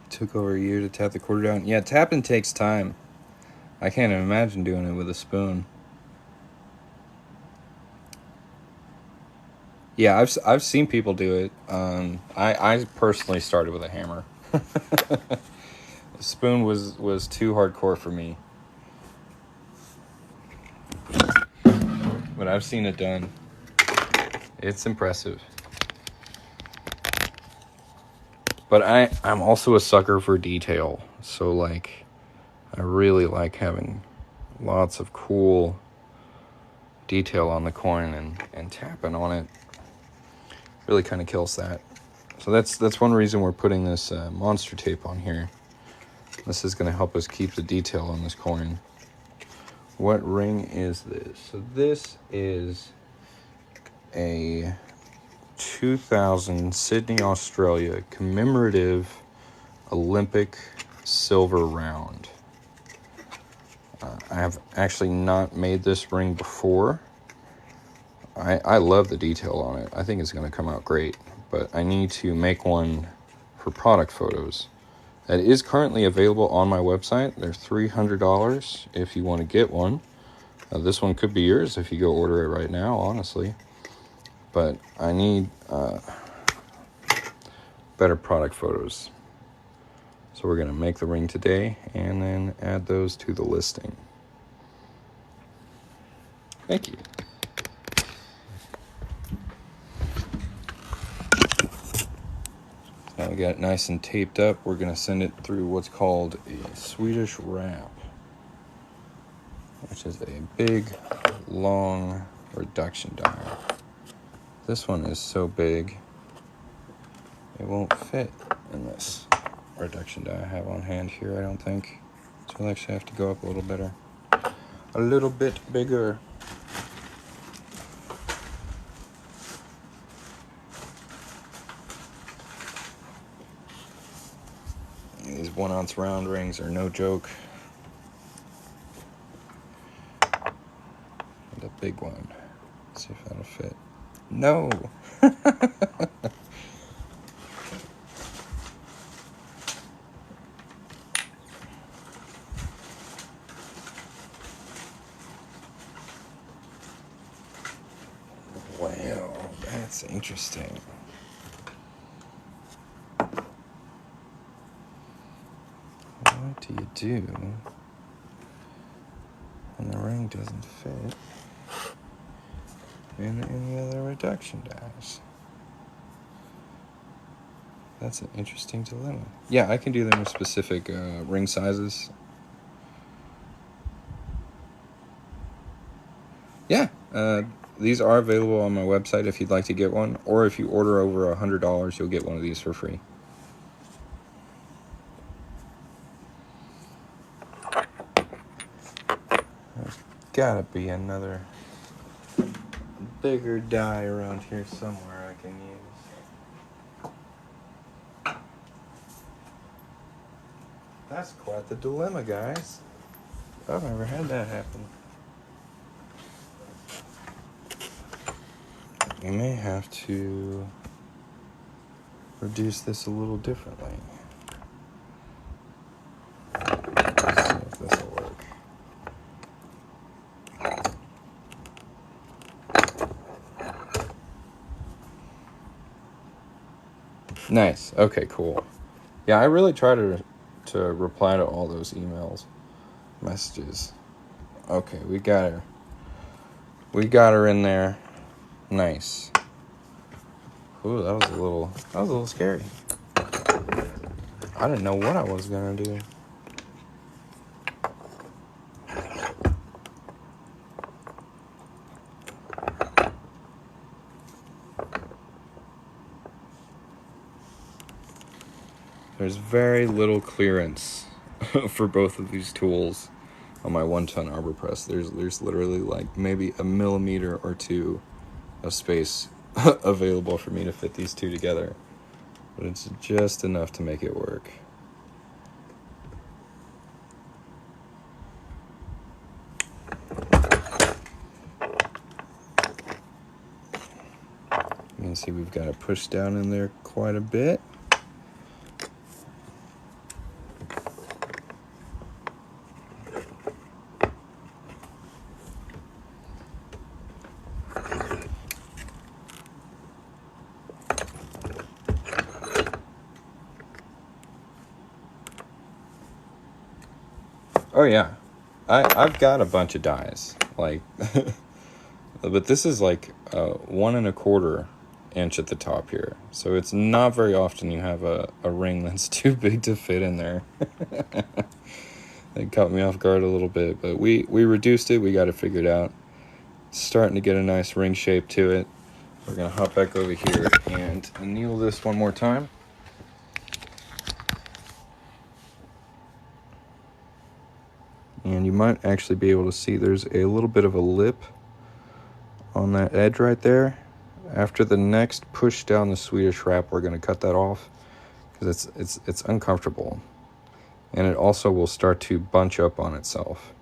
Speaker 1: Took over a year to tap the quarter down. Yeah, tapping takes time. I can't imagine doing it with a spoon. Yeah, I've seen people do it. I personally started with a hammer. The spoon was too hardcore for me. But I've seen it done. It's impressive. But I'm also a sucker for detail. So, like, I really like having lots of cool detail on the coin and tapping on it. Really kind of kills that. So that's one reason we're putting this monster tape on here. This is going to help us keep the detail on this coin. What ring is this? So this is a 2000 Sydney, Australia commemorative Olympic silver round. I have actually not made this ring before. I love the detail on it. I think it's going to come out great, but I need to make one for product photos. That is currently available on my website. They're $300 if you want to get one. This one could be yours if you go order it right now, honestly. But I need better product photos. So we're going to make the ring today and then add those to the listing. Thank you. Now we got it nice and taped up. We're going to send it through what's called a Swedish Wrap, which is a big, long reduction die. This one is so big, it won't fit in this reduction die I have on hand here, I don't think. So I'll actually have to go up a little better. A little bit bigger. These 1 ounce round rings are no joke. And a big one. Let's see if that'll fit. No! Wow, that's interesting. What do you do when the ring doesn't fit in any other reduction dies? That's an interesting dilemma. Yeah, I can do them with specific ring sizes. Yeah, these are available on my website if you'd like to get one, or if you order over $100, you'll get one of these for free. There's gotta be another bigger die around here somewhere I can use. That's quite the dilemma, guys. I've never had that happen. You may have to reduce this a little differently. Let's see if this will work. Nice. Okay, cool. Yeah, I really try to reply to all those messages. Okay, we got her. We got her in there. Nice. Ooh, that was a little scary. I didn't know what I was gonna do. There's very little clearance for both of these tools on my 1-ton arbor press. There's literally like maybe a millimeter or two of space available for me to fit these two together, but it's just enough to make it work. You can see we've got it pushed down in there quite a bit. Oh yeah, I've got a bunch of dies, like, but this is like 1 1/4 inch at the top here. So it's not very often you have a ring that's too big to fit in there. It caught me off guard a little bit, but we reduced it. We got it figured out. It's starting to get a nice ring shape to it. We're going to hop back over here and anneal this one more time. And you might actually be able to see there's a little bit of a lip on that edge right there. After the next push down the Swedish Wrap, we're going to cut that off because it's uncomfortable. And it also will start to bunch up on itself.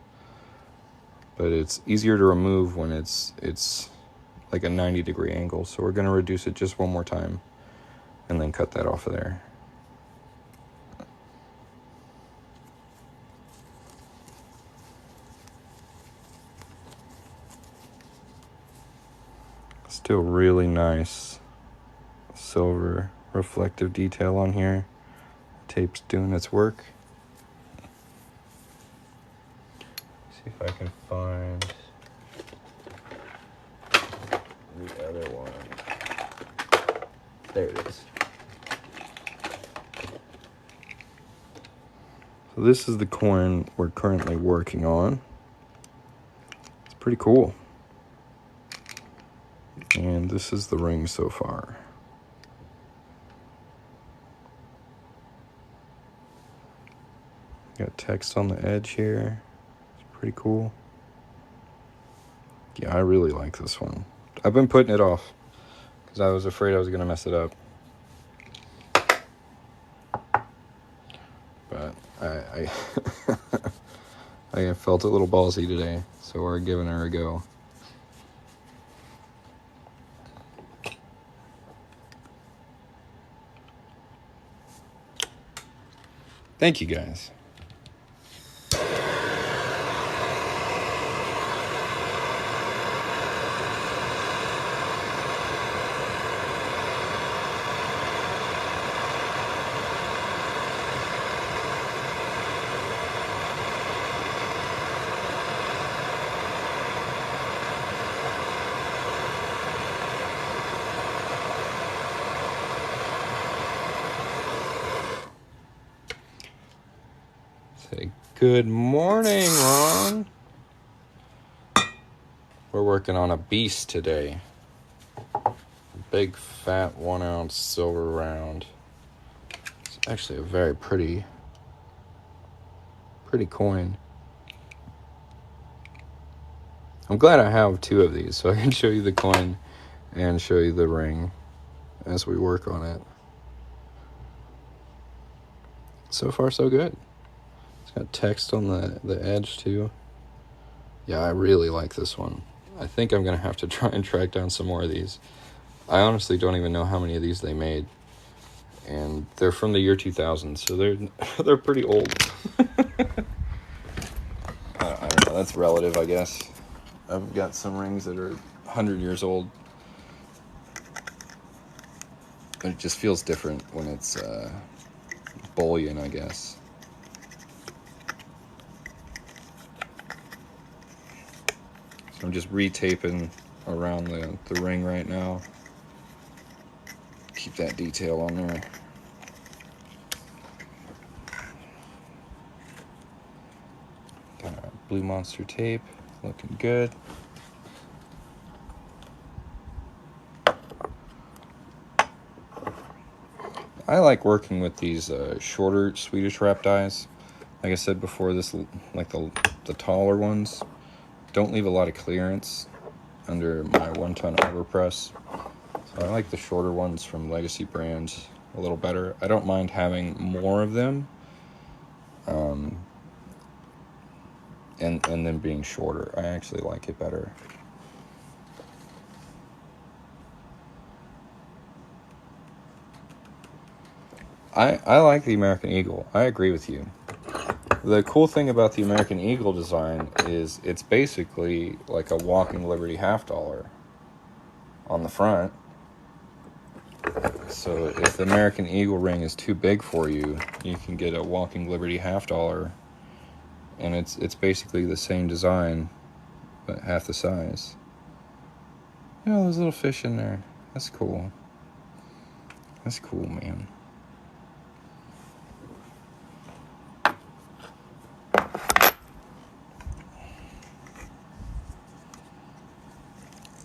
Speaker 1: But it's easier to remove when it's like a 90-degree angle. So we're going to reduce it just one more time and then cut that off of there. Still really nice silver reflective detail on here. Tape's doing its work. See if I can find the other one. There it is. So this is the coin we're currently working on. It's pretty cool. And this is the ring so far. Got text on the edge here. It's pretty cool. Yeah, I really like this one. I've been putting it off because I was afraid I was going to mess it up. But I I felt a little ballsy today, so we're giving her a go. Thank you, guys. Say good morning, Ron. We're working on a beast today. Big fat 1 ounce silver round. It's actually a very pretty coin. I'm glad I have two of these so I can show you the coin and show you the ring as we work on it. So far so good. It's got text on the edge too. Yeah, I really like this one. I think I'm gonna have to try and track down some more of these. I honestly don't even know how many of these they made. And they're from the year 2000, so they're pretty old. I don't know, that's relative, I guess. I've got some rings that are 100 years old. But it just feels different when it's bullion, I guess. So I'm just retaping around the ring right now. Keep that detail on there. Got our Blue Monster tape, looking good. I like working with these shorter Swedish Wrap dies. Like I said before, like the taller ones don't leave a lot of clearance under my 1-ton overpress. So I like the shorter ones from Legacy brands a little better. I don't mind having more of them, and them being shorter. I actually like it better. I like the American Eagle. I agree with you. The cool thing about the American Eagle design is it's basically like a Walking Liberty $50 on the front. So if the American Eagle ring is too big for you, you can get a Walking Liberty $50, and it's basically the same design, but half the size. You know, those little fish in there. That's cool. That's cool, man.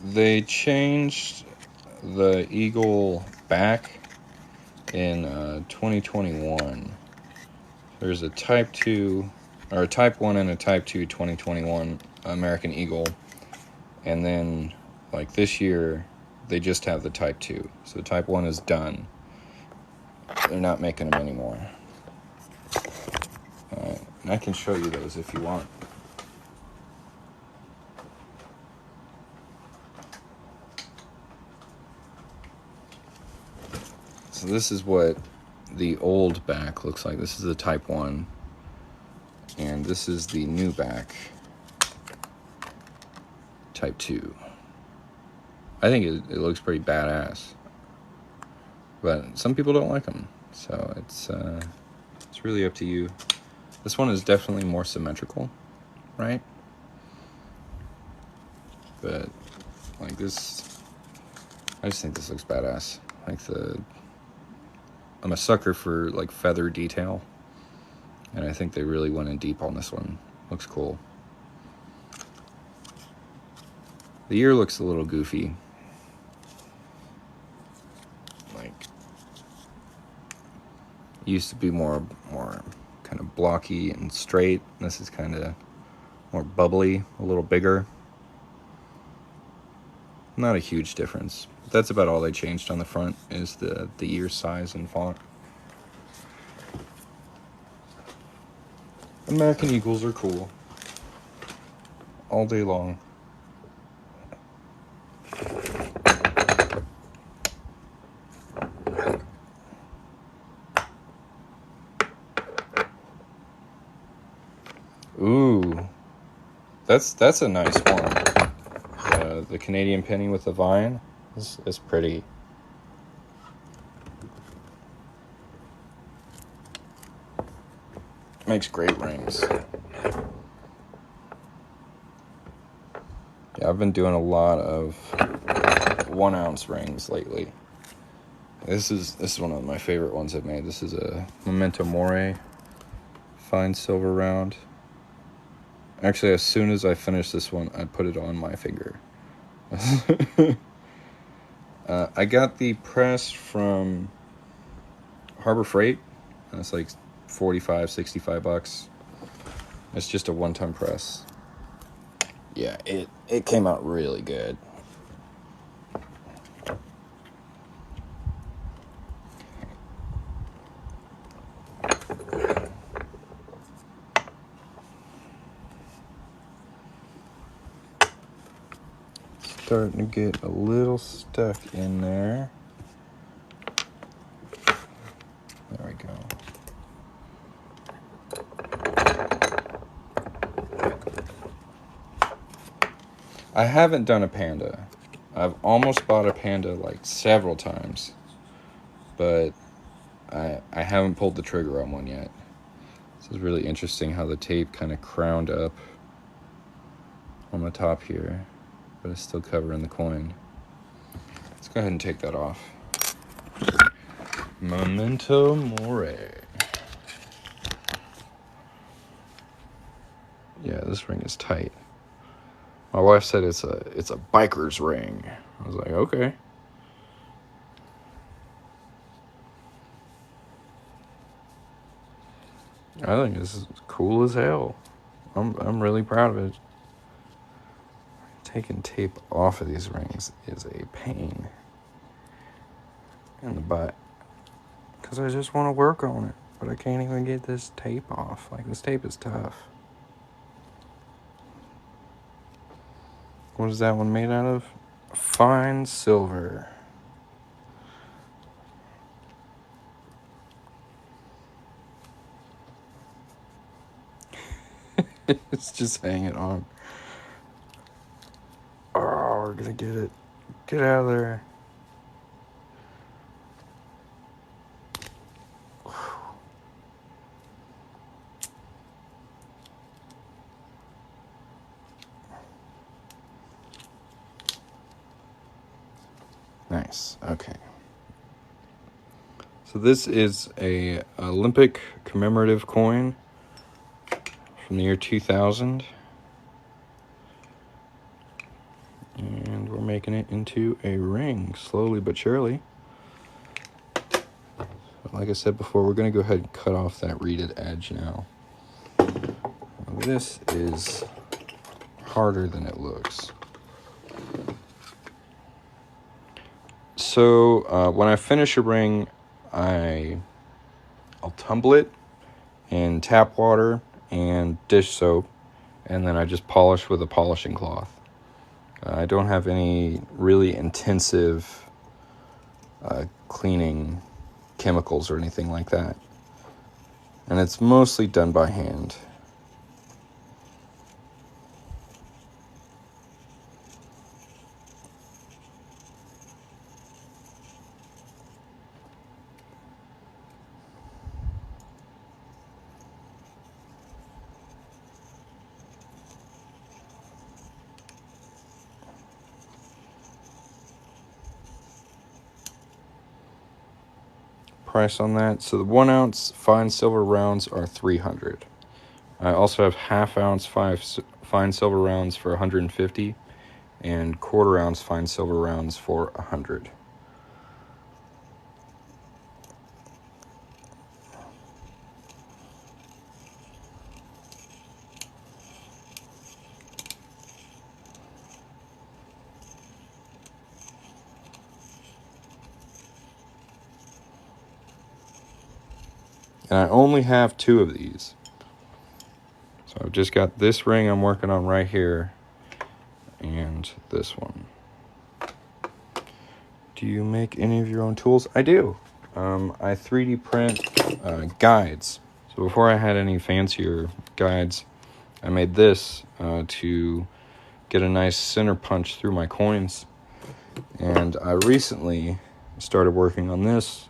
Speaker 1: They changed the Eagle back in 2021. There's a Type 2, or a Type 1 and a Type 2 2021 American Eagle. And then, like this year, they just have the Type 2. So Type 1 is done. They're not making them anymore. Alright, and I can show you those if you want. So this is what the old back looks like. This is the Type 1. And this is the new back. Type 2. I think it looks pretty badass. But some people don't like them. So it's really up to you. This one is definitely more symmetrical, right? But like this, I just think this looks badass. Like I'm a sucker for like feather detail, and I think they really went in deep on this one. Looks cool. The ear looks a little goofy. Like, it used to be more kind of blocky and straight. This is kind of more bubbly, a little bigger. Not a huge difference. But that's about all they changed on the front, is the ear size and font. American Eagles are cool. All day long. Ooh, that's a nice one. The Canadian penny with the vine is pretty. Makes great rings. Yeah, I've been doing a lot of 1 ounce rings lately. This is one of my favorite ones I've made. This is a Memento Mori fine silver round. Actually, as soon as I finish this one, I put it on my finger. I got the press from Harbor Freight. It's like $45-$65. It's just a one-time press. Yeah, it came out really good. Starting to get a little stuck in there. There we go. I haven't done a panda. I've almost bought a panda like several times, but I haven't pulled the trigger on one yet. This is really interesting how the tape kind of crowned up on the top here, but it's still covering the coin. Let's go ahead and take that off. Memento Mori. Yeah, this ring is tight. My wife said it's a biker's ring. I was like, okay. I think this is cool as hell. I'm really proud of it. Taking tape off of these rings is a pain in the butt, because I just want to work on it, but I can't even get this tape off. Like, this tape is tough. What is that one made out of? Fine silver. It's just hanging on. Oh, we're gonna get it. Get out of there. Nice. Okay. So this is a Olympic commemorative coin from the year 2000. And we'll we're making it into a ring, slowly but surely. Like I said before, we're going to go ahead and cut off that reeded edge now. This is harder than it looks. So when I finish a ring, I'll tumble it in tap water and dish soap, and then I just polish with a polishing cloth. I don't have any really intensive cleaning chemicals or anything like that. And it's mostly done by hand. Price on that. So the 1 ounce fine silver rounds are $300. I also have half ounce fine silver rounds for $150 and quarter ounce fine silver rounds for $100. And I only have 2 of these. So I've just got this ring I'm working on right here and this one. Do you make any of your own tools? I do. I 3D print guides. So before I had any fancier guides, I made this to get a nice center punch through my coins. And I recently started working on this,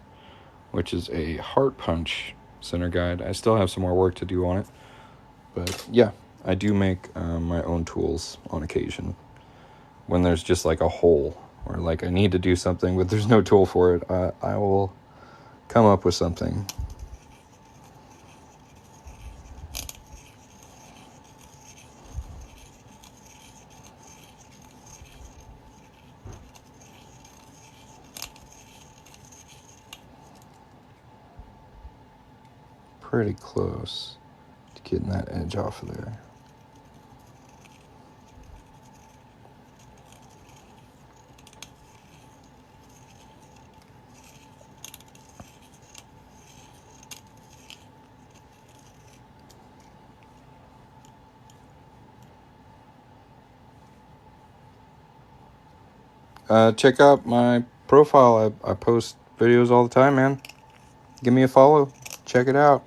Speaker 1: which is a heart punch center guide. I still have some more work to do on it. But yeah, I do make my own tools on occasion. When there's just like a hole, or like I need to do something but there's no tool for it, I will come up with something. Pretty close to getting that edge off of there. Check out my profile. I post videos all the time, man. Give me a follow. Check it out.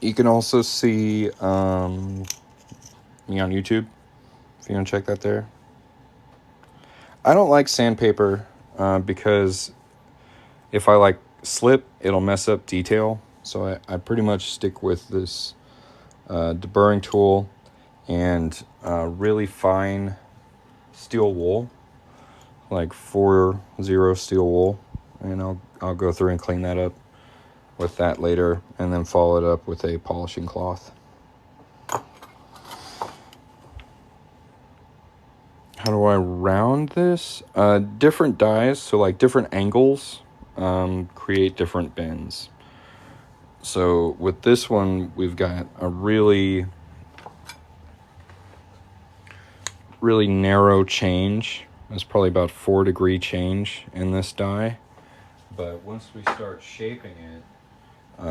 Speaker 1: You can also see me on YouTube, if you want to check that there. I don't like sandpaper because if I like slip, it'll mess up detail. So I pretty much stick with this deburring tool and really fine steel wool, like 4-0 steel wool, and I'll go through and clean that up with that later, and then follow it up with a polishing cloth. How do I round this? Different dies, so like different angles create different bends. So with this one, we've got a really narrow change. It's probably about 4-degree change in this die. But once we start shaping it,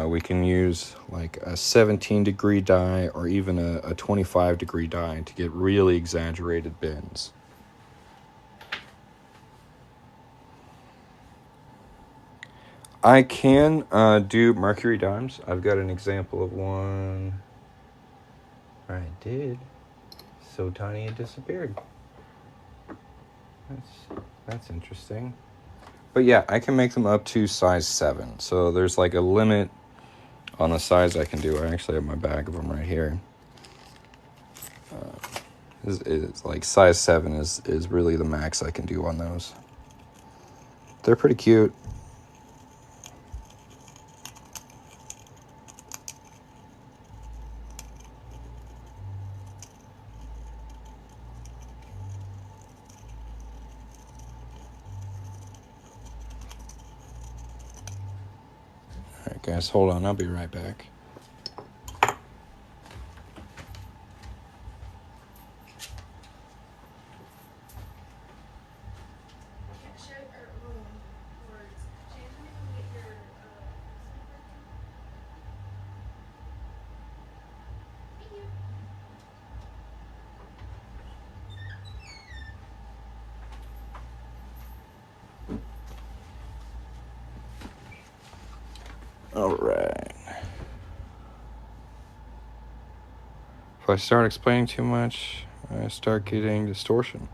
Speaker 1: we can use like a 17-degree die or even a 25-degree die to get really exaggerated bends. I can do Mercury Dimes. I've got an example of one. I did. So tiny it disappeared. That's interesting. But yeah, I can make them up to size 7. So there's like a limit on the size I can do. I actually have my bag of them right here. It's like size 7 is really the max I can do on those. They're pretty cute. Alright guys, hold on, I'll be right back. Alright. If I start explaining too much, I start getting distortion.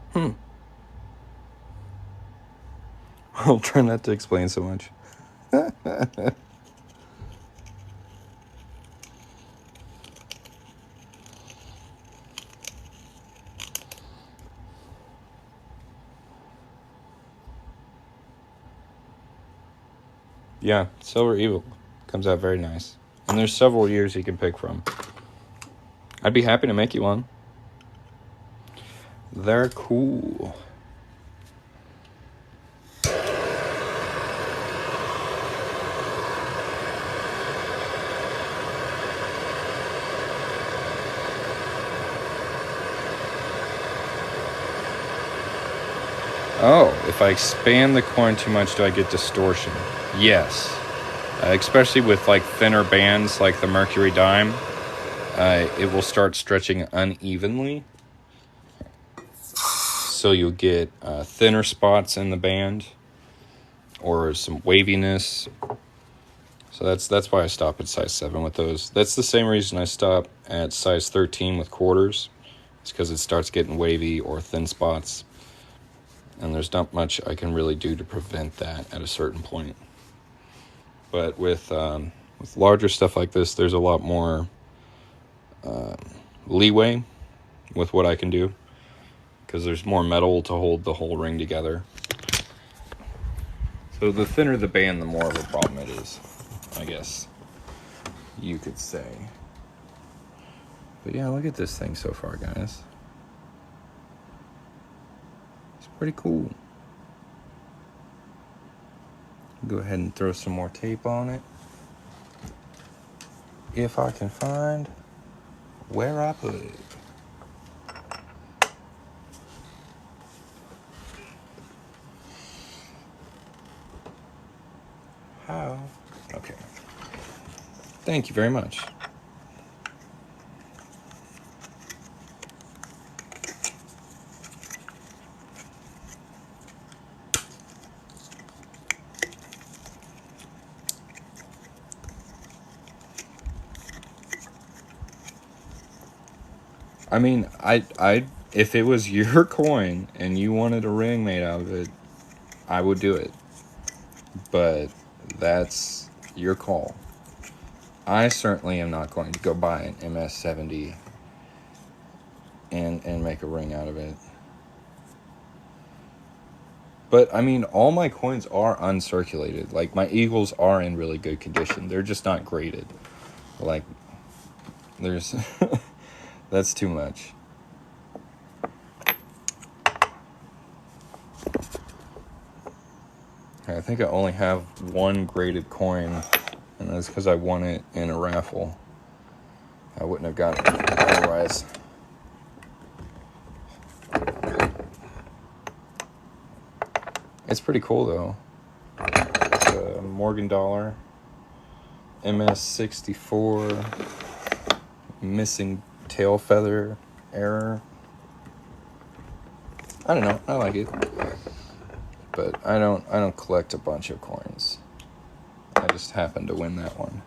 Speaker 1: I'll try not to explain so much. Yeah, Silver Evil comes out very nice. And there's several years you can pick from. I'd be happy to make you one. They're cool. Oh, if I expand the coin too much, do I get distortion? Yes. Especially with like thinner bands like the Mercury Dime, it will start stretching unevenly. So you'll get thinner spots in the band or some waviness. So that's why I stop at size 7 with those. That's the same reason I stop at size 13 with quarters. It's because it starts getting wavy or thin spots. And there's not much I can really do to prevent that at a certain point. But with larger stuff like this, there's a lot more leeway with what I can do, because there's more metal to hold the whole ring together. So the thinner the band, the more of a problem it is, I guess you could say. But yeah, look at this thing so far, guys. It's pretty cool. Go ahead and throw some more tape on it, if I can find where I put it. How? Okay. Thank you very much. I mean, I if it was your coin and you wanted a ring made out of it, I would do it. But that's your call. I certainly am not going to go buy an MS-70 and make a ring out of it. But, I mean, all my coins are uncirculated. Like, my Eagles are in really good condition. They're just not graded. Like, there's... that's too much. I think I only have one graded coin, and that's because I won it in a raffle. I wouldn't have gotten it otherwise. It's pretty cool, though. It's a Morgan Dollar MS-64 missing tail feather error. I don't know. I like it. But I don't collect a bunch of coins. I just happened to win that one.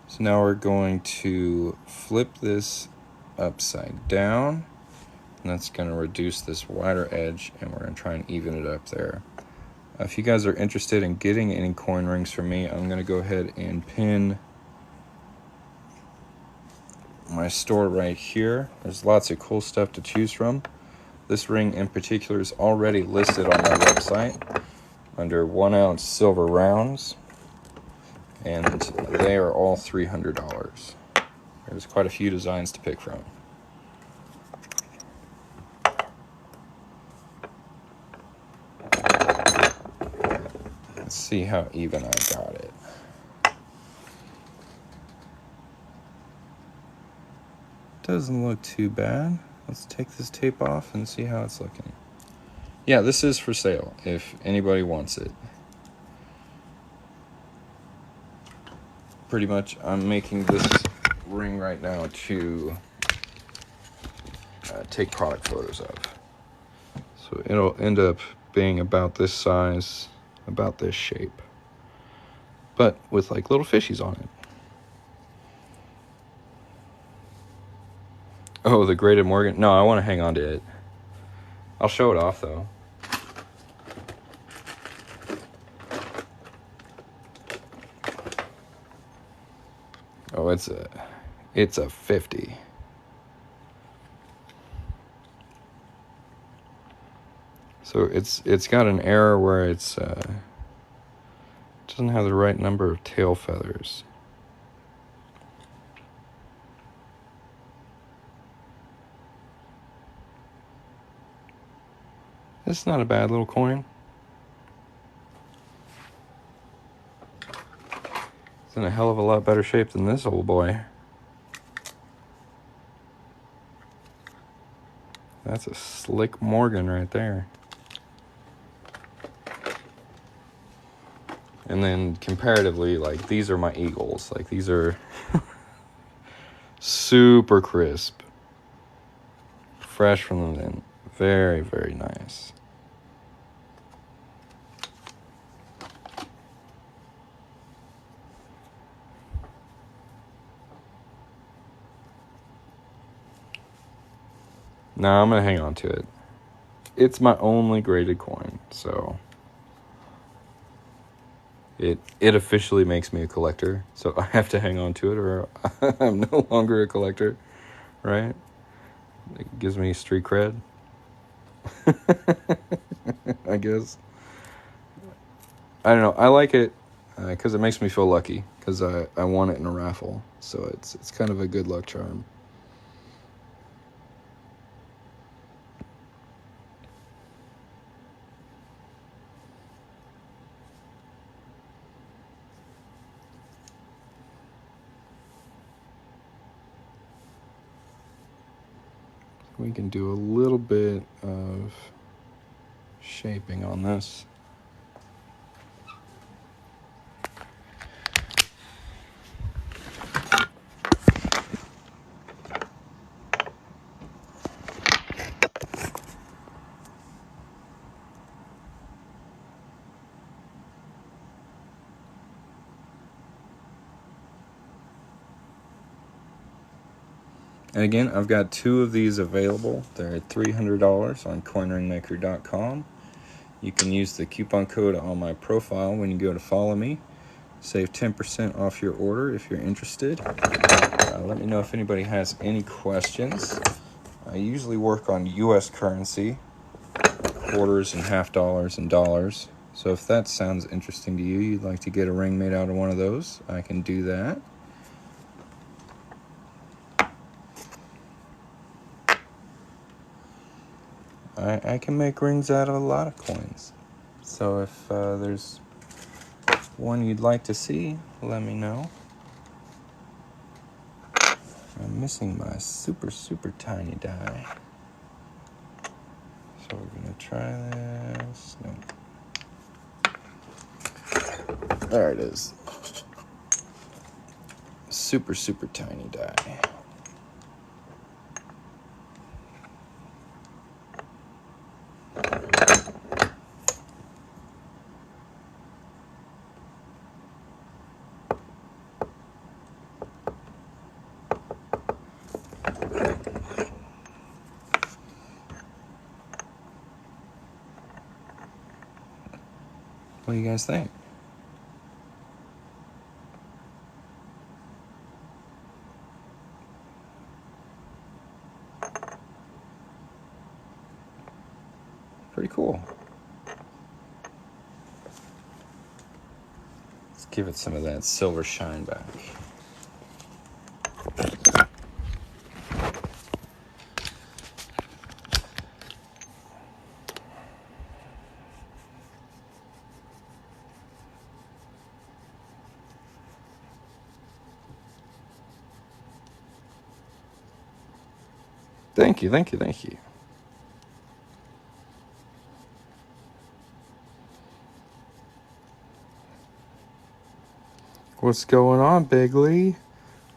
Speaker 1: So now we're going to flip this upside down. And that's going to reduce this wider edge, and we're going to try and even it up there. If you guys are interested in getting any coin rings from me, I'm going to go ahead and pin my store right here. There's lots of cool stuff to choose from. This ring in particular is already listed on my website under 1 ounce silver rounds, and they are all $300. There's quite a few designs to pick from. Let's see how even I got it. Doesn't look too bad. Let's take this tape off and see how it's looking. Yeah, this is for sale if anybody wants it. Pretty much, I'm making this ring right now to take product photos of. So it'll end up being about this size, about this shape, but with like little fishies on it. Oh, the graded Morgan. No, I want to hang on to it. I'll show it off though. Oh, it's a 50. So it's got an error where it's doesn't have the right number of tail feathers. It's not a bad little coin. It's in a hell of a lot better shape than this old boy. That's a slick Morgan right there. And then comparatively, like, these are my Eagles. Like, these are super crisp. Fresh from the bin. Very, very nice. Now I'm going to hang on to it. It's my only graded coin, so it officially makes me a collector. So I have to hang on to it or I'm no longer a collector, right? It gives me street cred, I guess. I don't know. I like it because it makes me feel lucky because I won it in a raffle. So it's kind of a good luck charm. We can do a little bit of shaping on this. And again, I've got 2 of these available. They're at $300 on coinringmaker.com. You can use the coupon code on my profile when you go to follow me. Save 10% off your order if you're interested. Let me know if anybody has any questions. I usually work on US currency, quarters and half dollars and dollars. So if that sounds interesting to you, you'd like to get a ring made out of one of those, I can do that. I can make rings out of a lot of coins. So if there's one you'd like to see, let me know. I'm missing my super, super tiny die. So we're going to try this. No. There it is. Super, super tiny die. What do you guys think? Pretty cool. Let's give it some of that silver shine back. Thank you, thank you, thank you. What's going on, Bigley?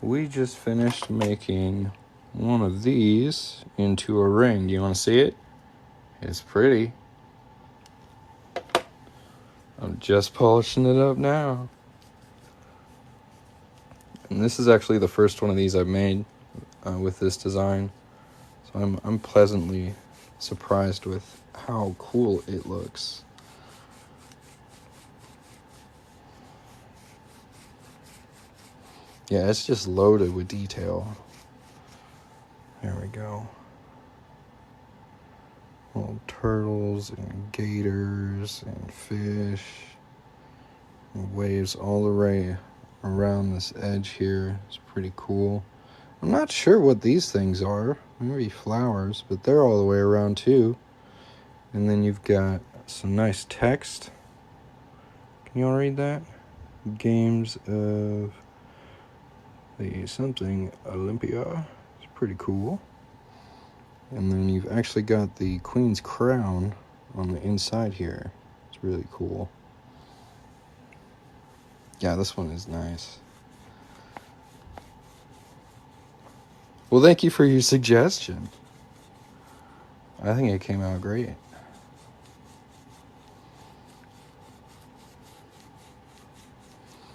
Speaker 1: We just finished making one of these into a ring. Do you want to see it? It's pretty. I'm just polishing it up now. And this is actually the first one of these I've made with this design. So I'm pleasantly surprised with how cool it looks. Yeah, it's just loaded with detail. There we go. Little turtles and gators and fish and waves all the way around this edge here. It's pretty cool. I'm not sure what these things are. Maybe flowers, but they're all the way around too. And then you've got some nice text. Can you all read that? Games of the something Olympia. It's pretty cool. And then you've actually got the Queen's crown on the inside here. It's really cool. Yeah, this one is nice. Well, thank you for your suggestion. I think it came out great.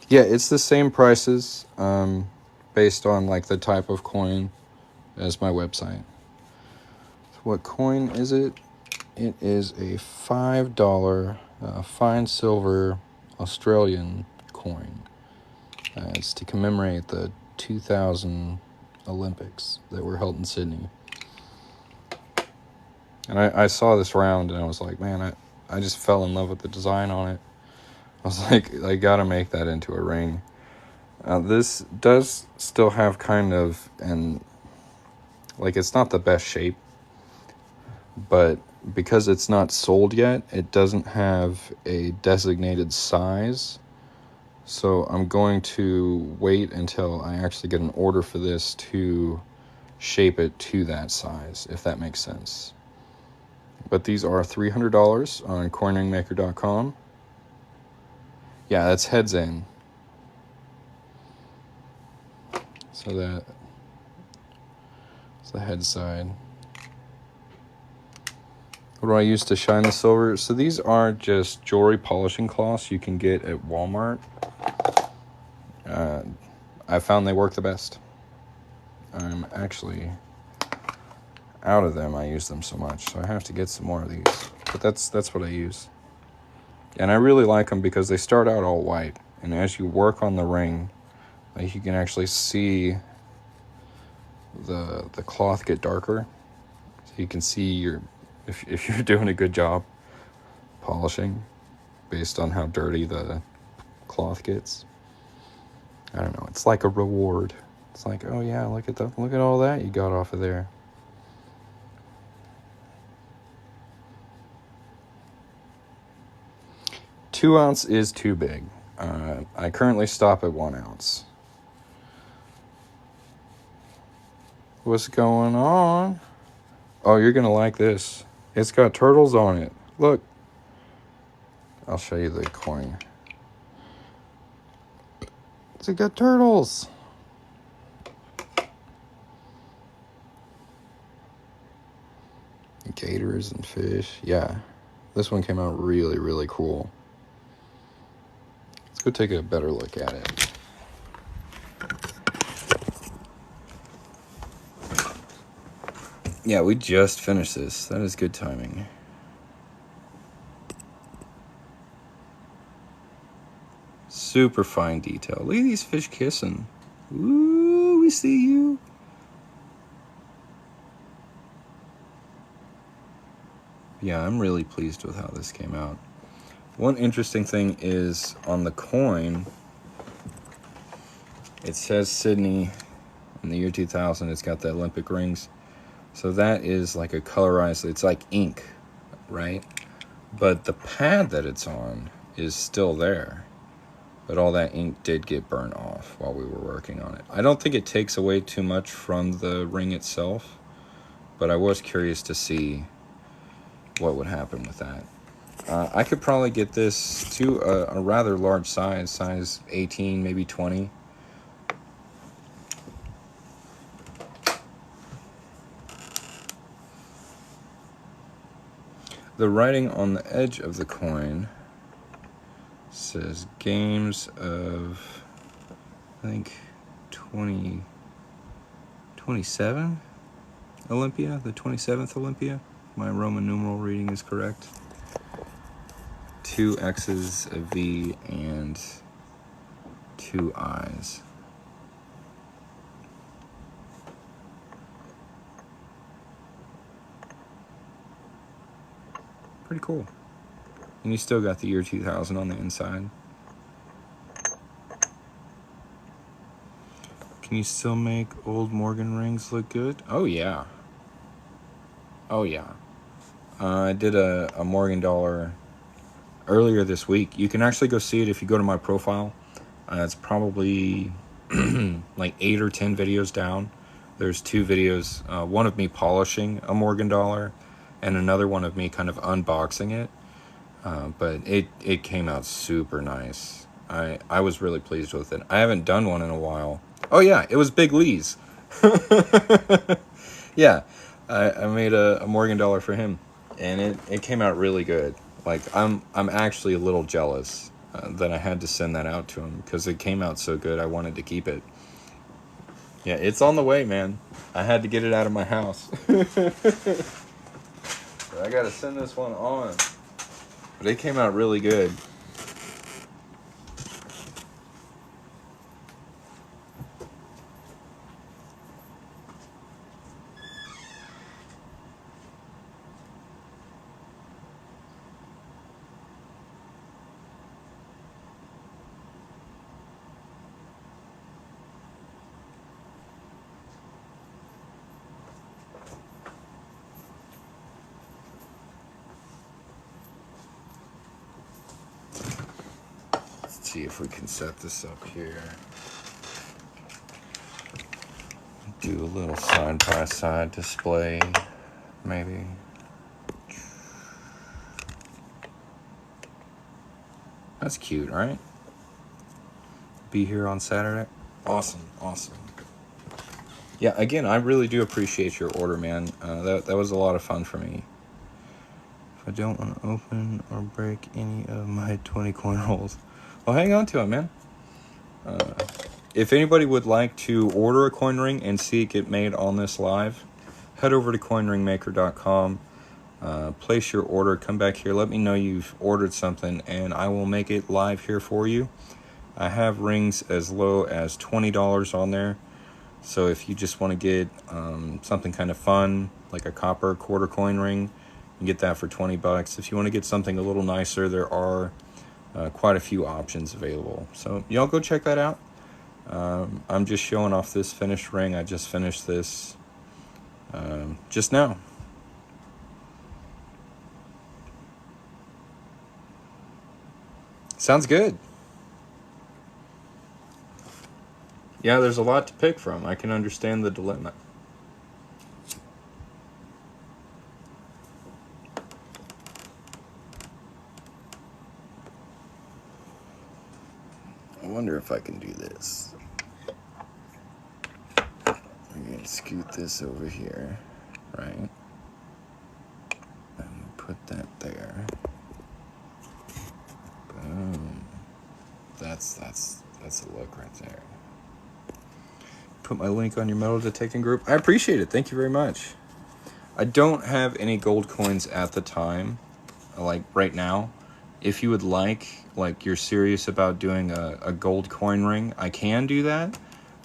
Speaker 1: Yeah, it's the same prices based on like the type of coin as my website. So what coin is it? It is a $5 fine silver Australian coin. It's to commemorate the 2000 Olympics that were held in Sydney. And I saw this round and I was like, man, I just fell in love with the design on it. I was like, I gotta make that into a ring. This does still have kind of it's not the best shape, but because it's not sold yet, it doesn't have a designated size. So I'm going to wait until I actually get an order for this to shape it to that size, if that makes sense. But these are $300 on coinringmaker.com. Yeah, that's heads in. So that's the head side. What do I use to shine the silver? So these are just jewelry polishing cloths you can get at Walmart. I found they work the best. I'm actually out of them. I use them so much, so I have to get some more of these. But that's what I use. And I really like them because they start out all white, and as you work on the ring, like you can actually see the cloth get darker. So you can see if you're doing a good job polishing based on how dirty the cloth gets. I don't know, it's like a reward. It's like, oh yeah, look at all that you got off of there. Two ounce is too big. I currently stop at 1 ounce. What's going on? Oh, you're gonna like this. It's got turtles on it. Look. I'll show you the coin. It's got turtles. Gators and fish. Yeah. This one came out really, really cool. Let's go take a better look at it. Yeah, we just finished this. That is good timing. Super fine detail. Look at these fish kissing. Ooh, we see you. Yeah, I'm really pleased with how this came out. One interesting thing is on the coin, it says Sydney in the year 2000. It's got the Olympic rings. So that is like a colorized, it's like ink, right? But the pad that it's on is still there. But all that ink did get burnt off while we were working on it. I don't think it takes away too much from the ring itself, but I was curious to see what would happen with that. I could probably get this to a rather large size 18, maybe 20. The writing on the edge of the coin says games of, I think, 27 Olympia, the 27th Olympia. My Roman numeral reading is correct. 2 X's, a V, and 2 I's. Pretty cool. And you still got the year 2000 on the inside. Can you still make old Morgan rings look good? Oh yeah. Oh yeah. I did a Morgan dollar earlier this week. You can actually go see it if you go to my profile. It's probably like 8 or 10 videos down. There's 2 videos, one of me polishing a Morgan dollar and another one of me kind of unboxing it. But it came out super nice. I was really pleased with it. I haven't done one in a while. Oh yeah, it was Big Lee's. Yeah, I made a Morgan dollar for him, and it came out really good. Like I'm actually a little jealous that I had to send that out to him because it came out so good. I wanted to keep it. Yeah, it's on the way, man. I had to get it out of my house. So I gotta send this one on. But it came out really good. See if we can set this up here. Do a little side-by-side display, maybe. That's cute, right? Be here on Saturday. Awesome. Yeah, again, I really do appreciate your order, man. That was a lot of fun for me. If I don't want to open or break any of my 20 coin rolls, well, hang on to it, man. If anybody would like to order a coin ring and see it get made on this live, head over to coinringmaker.com, place your order, come back here, let me know you've ordered something, and I will make it live here for you. I have rings as low as $20 on there, so if you just want to get something kind of fun, like a copper quarter coin ring, you can get that for $20. If you want to get something a little nicer, there are quite a few options available. So y'all go check that out. I'm just showing off this finished ring. I just finished this just now. Sounds good. Yeah, there's a lot to pick from. I can understand the dilemma. I wonder if I can do this. I'm going to scoot this over here, right? And put that there. Boom. That's a look right there. Put my link on your metal detecting group. I appreciate it. Thank you very much. I don't have any gold coins at the time, like right now. If you would like you're serious about doing a gold coin ring, I can do that,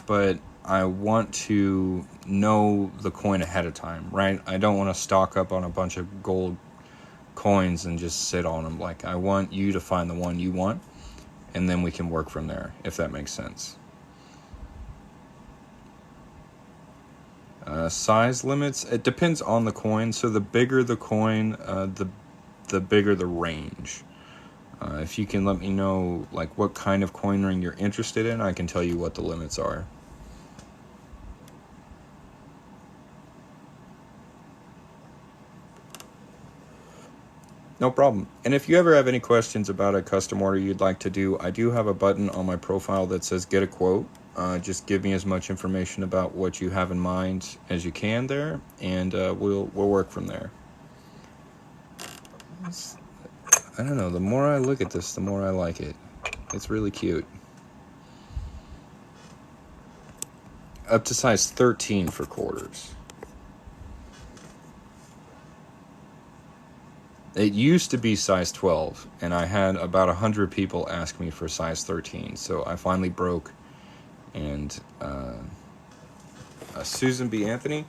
Speaker 1: but I want to know the coin ahead of time, right? I don't want to stock up on a bunch of gold coins and just sit on them. Like, I want you to find the one you want, and then we can work from there, if that makes sense. Size limits, it depends on the coin. So the bigger the coin, the bigger the range. If you can let me know like what kind of coin ring you're interested in, I can tell you what the limits are. No problem. And if you ever have any questions about a custom order you'd like to do, I do have a button on my profile that says get a quote. Just give me as much information about what you have in mind as you can there, and we'll work from there. I don't know, the more I look at this, the more I like it. It's really cute. Up to size 13 for quarters. It used to be size 12, and I had about 100 people ask me for size 13, so I finally broke. And a Susan B. Anthony,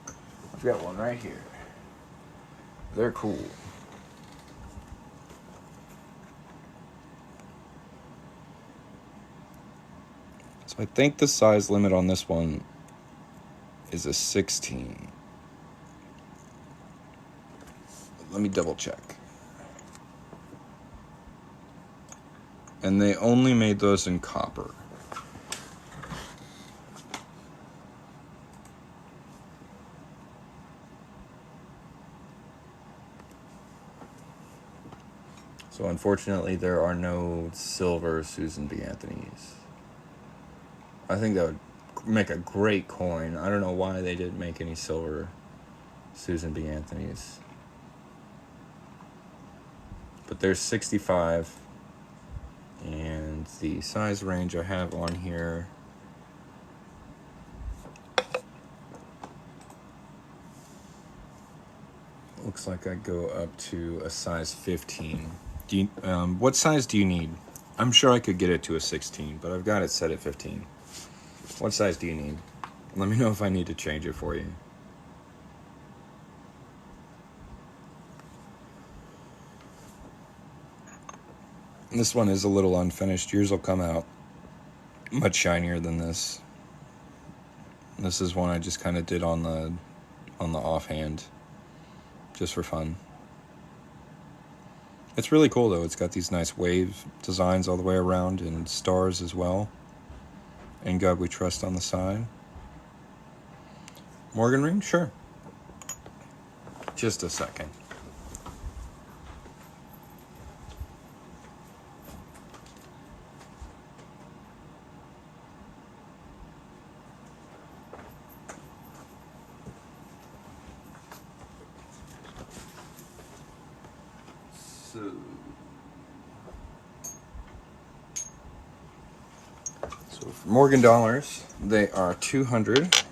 Speaker 1: I've got one right here. They're cool. So I think the size limit on this one is a 16. Let me double check. And they only made those in copper. So unfortunately, there are no silver Susan B. Anthony's. I think that would make a great coin. I don't know why they didn't make any silver Susan B. Anthony's. But there's 65. And the size range I have on here looks like I go up to a size 15. What size do you need? I'm sure I could get it to a 16, but I've got it set at 15. What size do you need? Let me know if I need to change it for you. This one is a little unfinished. Yours will come out much shinier than this. This is one I just kind of did on the offhand, just for fun. It's really cool though. It's got these nice wave designs all the way around and stars as well. "In God We Trust" on the side. Morgan ring? Sure. Just a second. So for Morgan dollars, they are 200.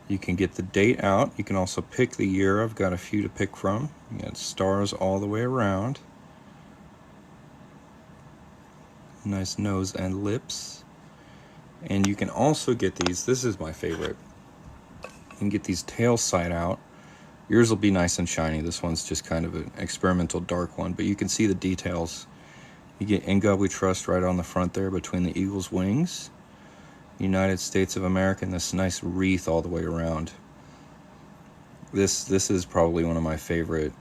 Speaker 1: You can get the date out. You can also pick the year. I've got a few to pick from. You got stars all the way around. Nice nose and lips. And you can also get these. This is my favorite. You can get these tails side out. Yours will be nice and shiny. This one's just kind of an experimental dark one, but you can see the details. You get "In God We Trust" right on the front there between the eagle's wings. United States of America, and this nice wreath all the way around. This is probably one of my favorite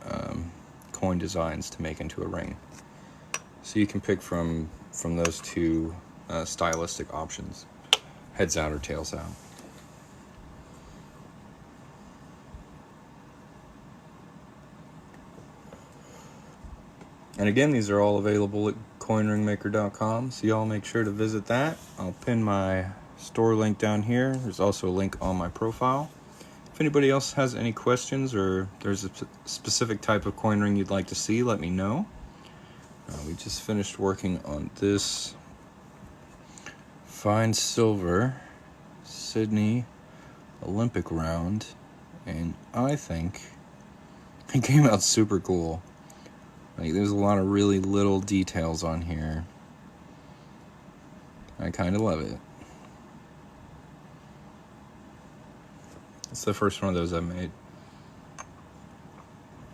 Speaker 1: coin designs to make into a ring. So you can pick from those two stylistic options, heads out or tails out. And again, these are all available at coinringmaker.com, so y'all make sure to visit that. I'll pin my store link down here. There's also a link on my profile. If anybody else has any questions or there's a specific type of coin ring you'd like to see, let me know. We just finished working on this fine silver Sydney Olympic round, and I think it came out super cool. Like, there's a lot of really little details on here. I kind of love it. It's the first one of those I've made.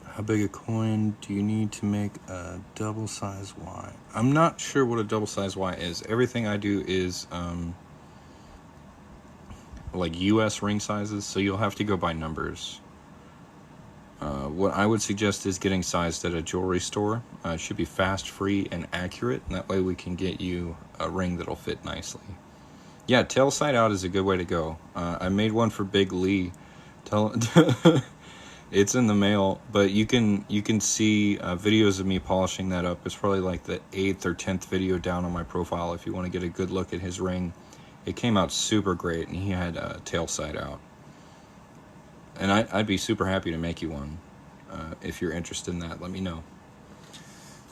Speaker 1: How big a coin do you need to make a double size Y? I'm not sure what a double size Y is. Everything I do is like US ring sizes, so you'll have to go by numbers. What I would suggest is getting sized at a jewelry store. It should be fast, free, and accurate, and that way we can get you a ring that'll fit nicely. Yeah, tail side out is a good way to go. I made one for Big Lee. It's in the mail, but you can see videos of me polishing that up. It's probably like the 8th or 10th video down on my profile if you want to get a good look at his ring. It came out super great, and he had tail side out. And I'd be super happy to make you one. If you're interested in that, let me know.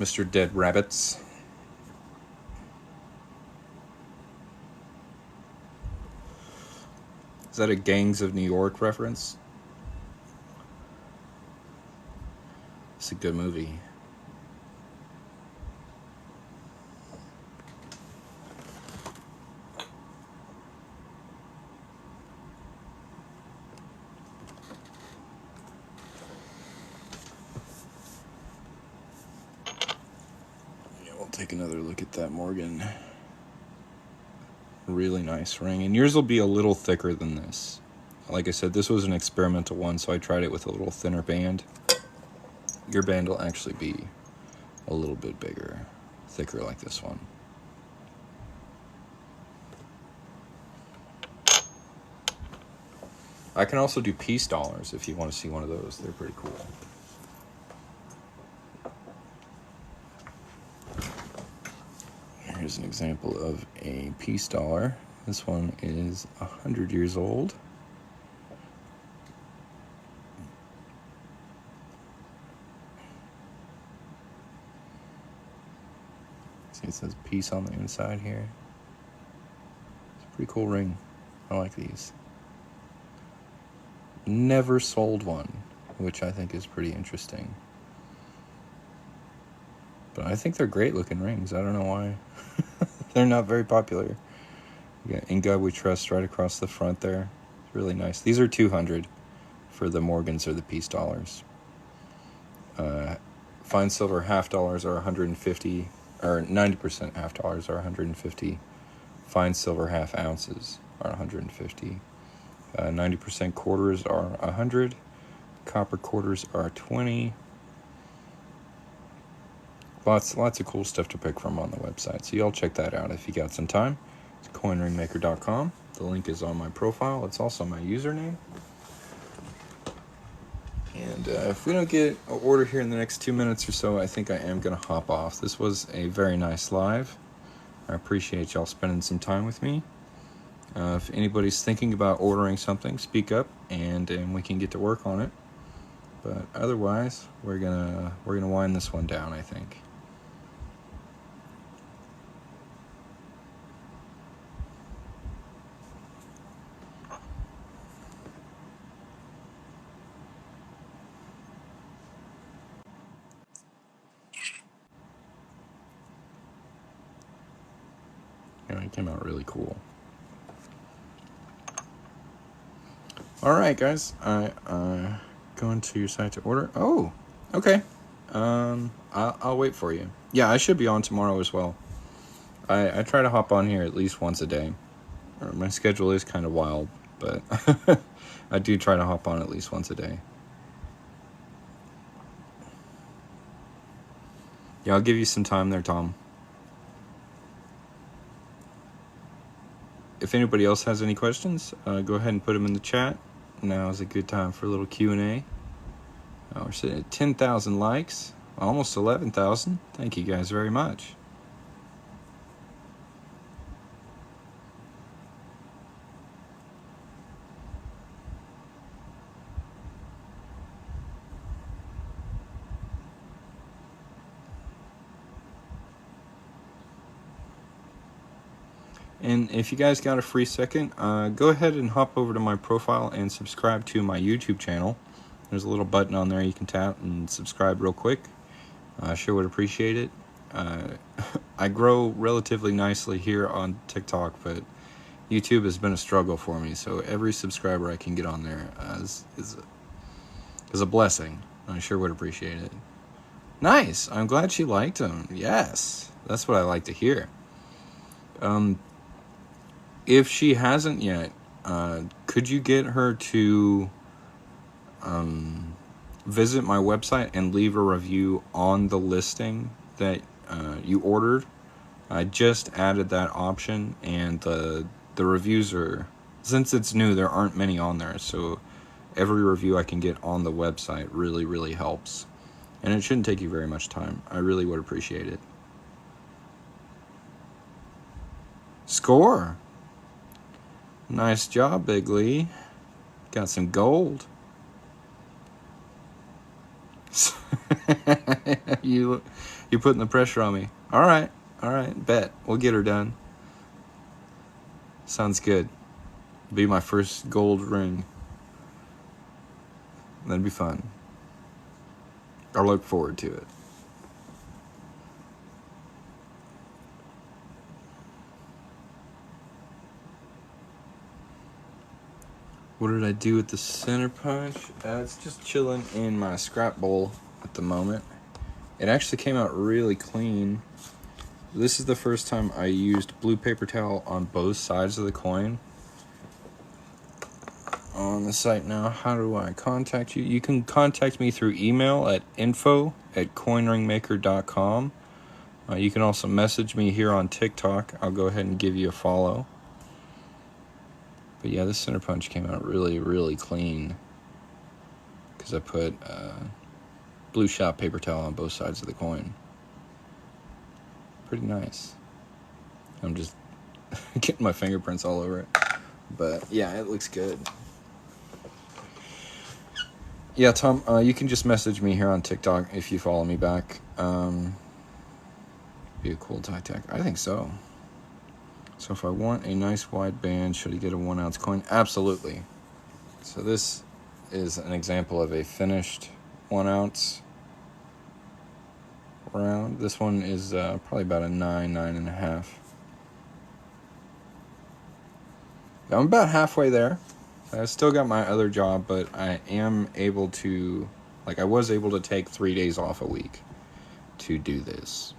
Speaker 1: Mr. Dead Rabbits. Is that a Gangs of New York reference? It's a good movie. Yeah, we'll take another look at that Morgan. Really nice ring. And yours will be a little thicker than this. Like I said, this was an experimental one, so I tried it with a little thinner band. Your band will actually be a little bit bigger, thicker like this one. I can also do piece dollars if you want to see one of those. They're pretty cool. Here's an example of a piece dollar. This one is 100 years old. See, it says piece on the inside here. It's a pretty cool ring. I like these. Never sold one, which I think is pretty interesting. But I think they're great looking rings. I don't know why. They're not very popular. You got In God We Trust right across the front there. It's really nice. These are 200 for the Morgans or the piece dollars. Fine silver half dollars are 150, or 90% half dollars are 150. Fine silver half ounces are 150. 90% quarters are 100. Copper quarters are 20. Lots of cool stuff to pick from on the website. So y'all check that out if you got some time. It's coinringmaker.com. The link is on my profile. It's also my username. And if we don't get an order here in the next 2 minutes or so, I think I am going to hop off. This was a very nice live. I appreciate y'all spending some time with me. If anybody's thinking about ordering something, speak up, and we can get to work on it. But otherwise, we're gonna wind this one down, I think. Yeah, it came out really cool. All right, guys. Going to your site to order. Oh, okay. I'll wait for you. Yeah, I should be on tomorrow as well. I try to hop on here at least once a day. My schedule is kind of wild, but I do try to hop on at least once a day. Yeah, I'll give you some time there, Tom. If anybody else has any questions, go ahead and put them in the chat. Now is a good time for a little Q&A. We're sitting at 10,000 likes, almost 11,000. Thank you guys very much. And if you guys got a free second, go ahead and hop over to my profile and subscribe to my YouTube channel. There's a little button on there you can tap and subscribe real quick. I sure would appreciate it. I grow relatively nicely here on TikTok, but YouTube has been a struggle for me. So every subscriber I can get on there is a blessing. I sure would appreciate it. Nice. I'm glad she liked them. Yes, that's what I like to hear. If she hasn't yet, could you get her to visit my website and leave a review on the listing that you ordered? I just added that option, and the reviews are, since it's new, there aren't many on there. So every review I can get on the website really, really helps. And it shouldn't take you very much time. I really would appreciate it. Score! Nice job, Big Lee. Got some gold. You putting the pressure on me. All right, bet. We'll get her done. Sounds good. Be my first gold ring. That'd be fun. I look forward to it. What did I do with the center punch? It's just chilling in my scrap bowl at the moment. It actually came out really clean. This is the first time I used blue paper towel on both sides of the coin. On the site now, how do I contact you? You can contact me through email at info@coinringmaker.com. You can also message me here on TikTok. I'll go ahead and give you a follow. But yeah, this center punch came out really, really clean because I put blue shop paper towel on both sides of the coin. Pretty nice. I'm just getting my fingerprints all over it. But yeah, it looks good. Yeah, Tom, you can just message me here on TikTok if you follow me back. Be a cool tie tech. I think so. So if I want a nice wide band, should I get a 1 ounce coin? Absolutely. So this is an example of a finished 1 ounce round. This one is probably about a 9.5. I'm about halfway there. I've still got my other job, but I am able to, I was able to take 3 days off a week to do this.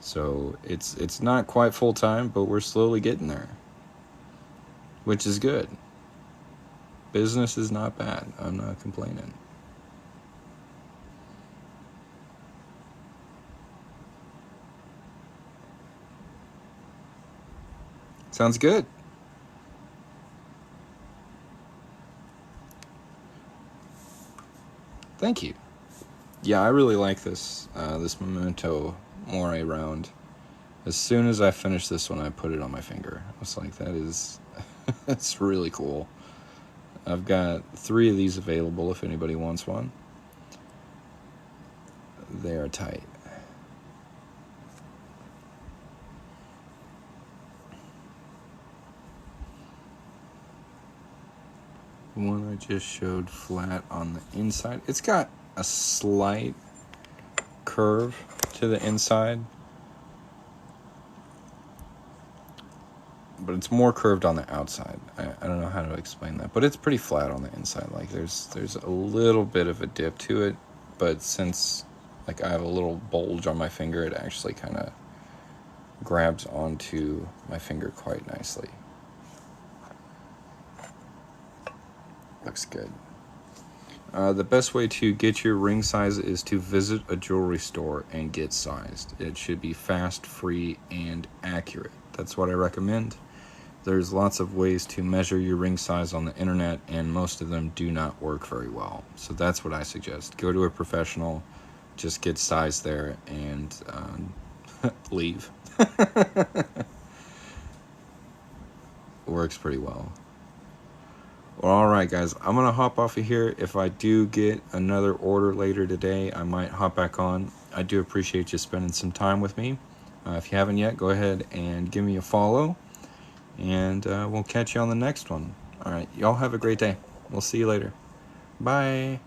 Speaker 1: So it's not quite full time, but we're slowly getting there, which is good. Business is not bad. I'm not complaining. Sounds good. Thank you. Yeah, I really like this this Memento Mori round. As soon as I finished this one, I put it on my finger. I was like, that is, that's really cool. I've got 3 of these available if anybody wants one. They are tight. The one I just showed flat on the inside. It's got a slight curve to the inside, but it's more curved on the outside. I don't know how to explain that, but it's pretty flat on the inside. There's a little bit of a dip to it, but since I have a little bulge on my finger, it actually kind of grabs onto my finger quite nicely. Looks good. The best way to get your ring size is to visit a jewelry store and get sized. It should be fast, free, and accurate. That's what I recommend. There's lots of ways to measure your ring size on the internet, and most of them do not work very well. So that's what I suggest. Go to a professional, just get sized there, and leave. Works pretty well. Well, all right, guys, I'm going to hop off of here. If I do get another order later today, I might hop back on. I do appreciate you spending some time with me. If you haven't yet, go ahead and give me a follow, and we'll catch you on the next one. All right, y'all have a great day. We'll see you later. Bye.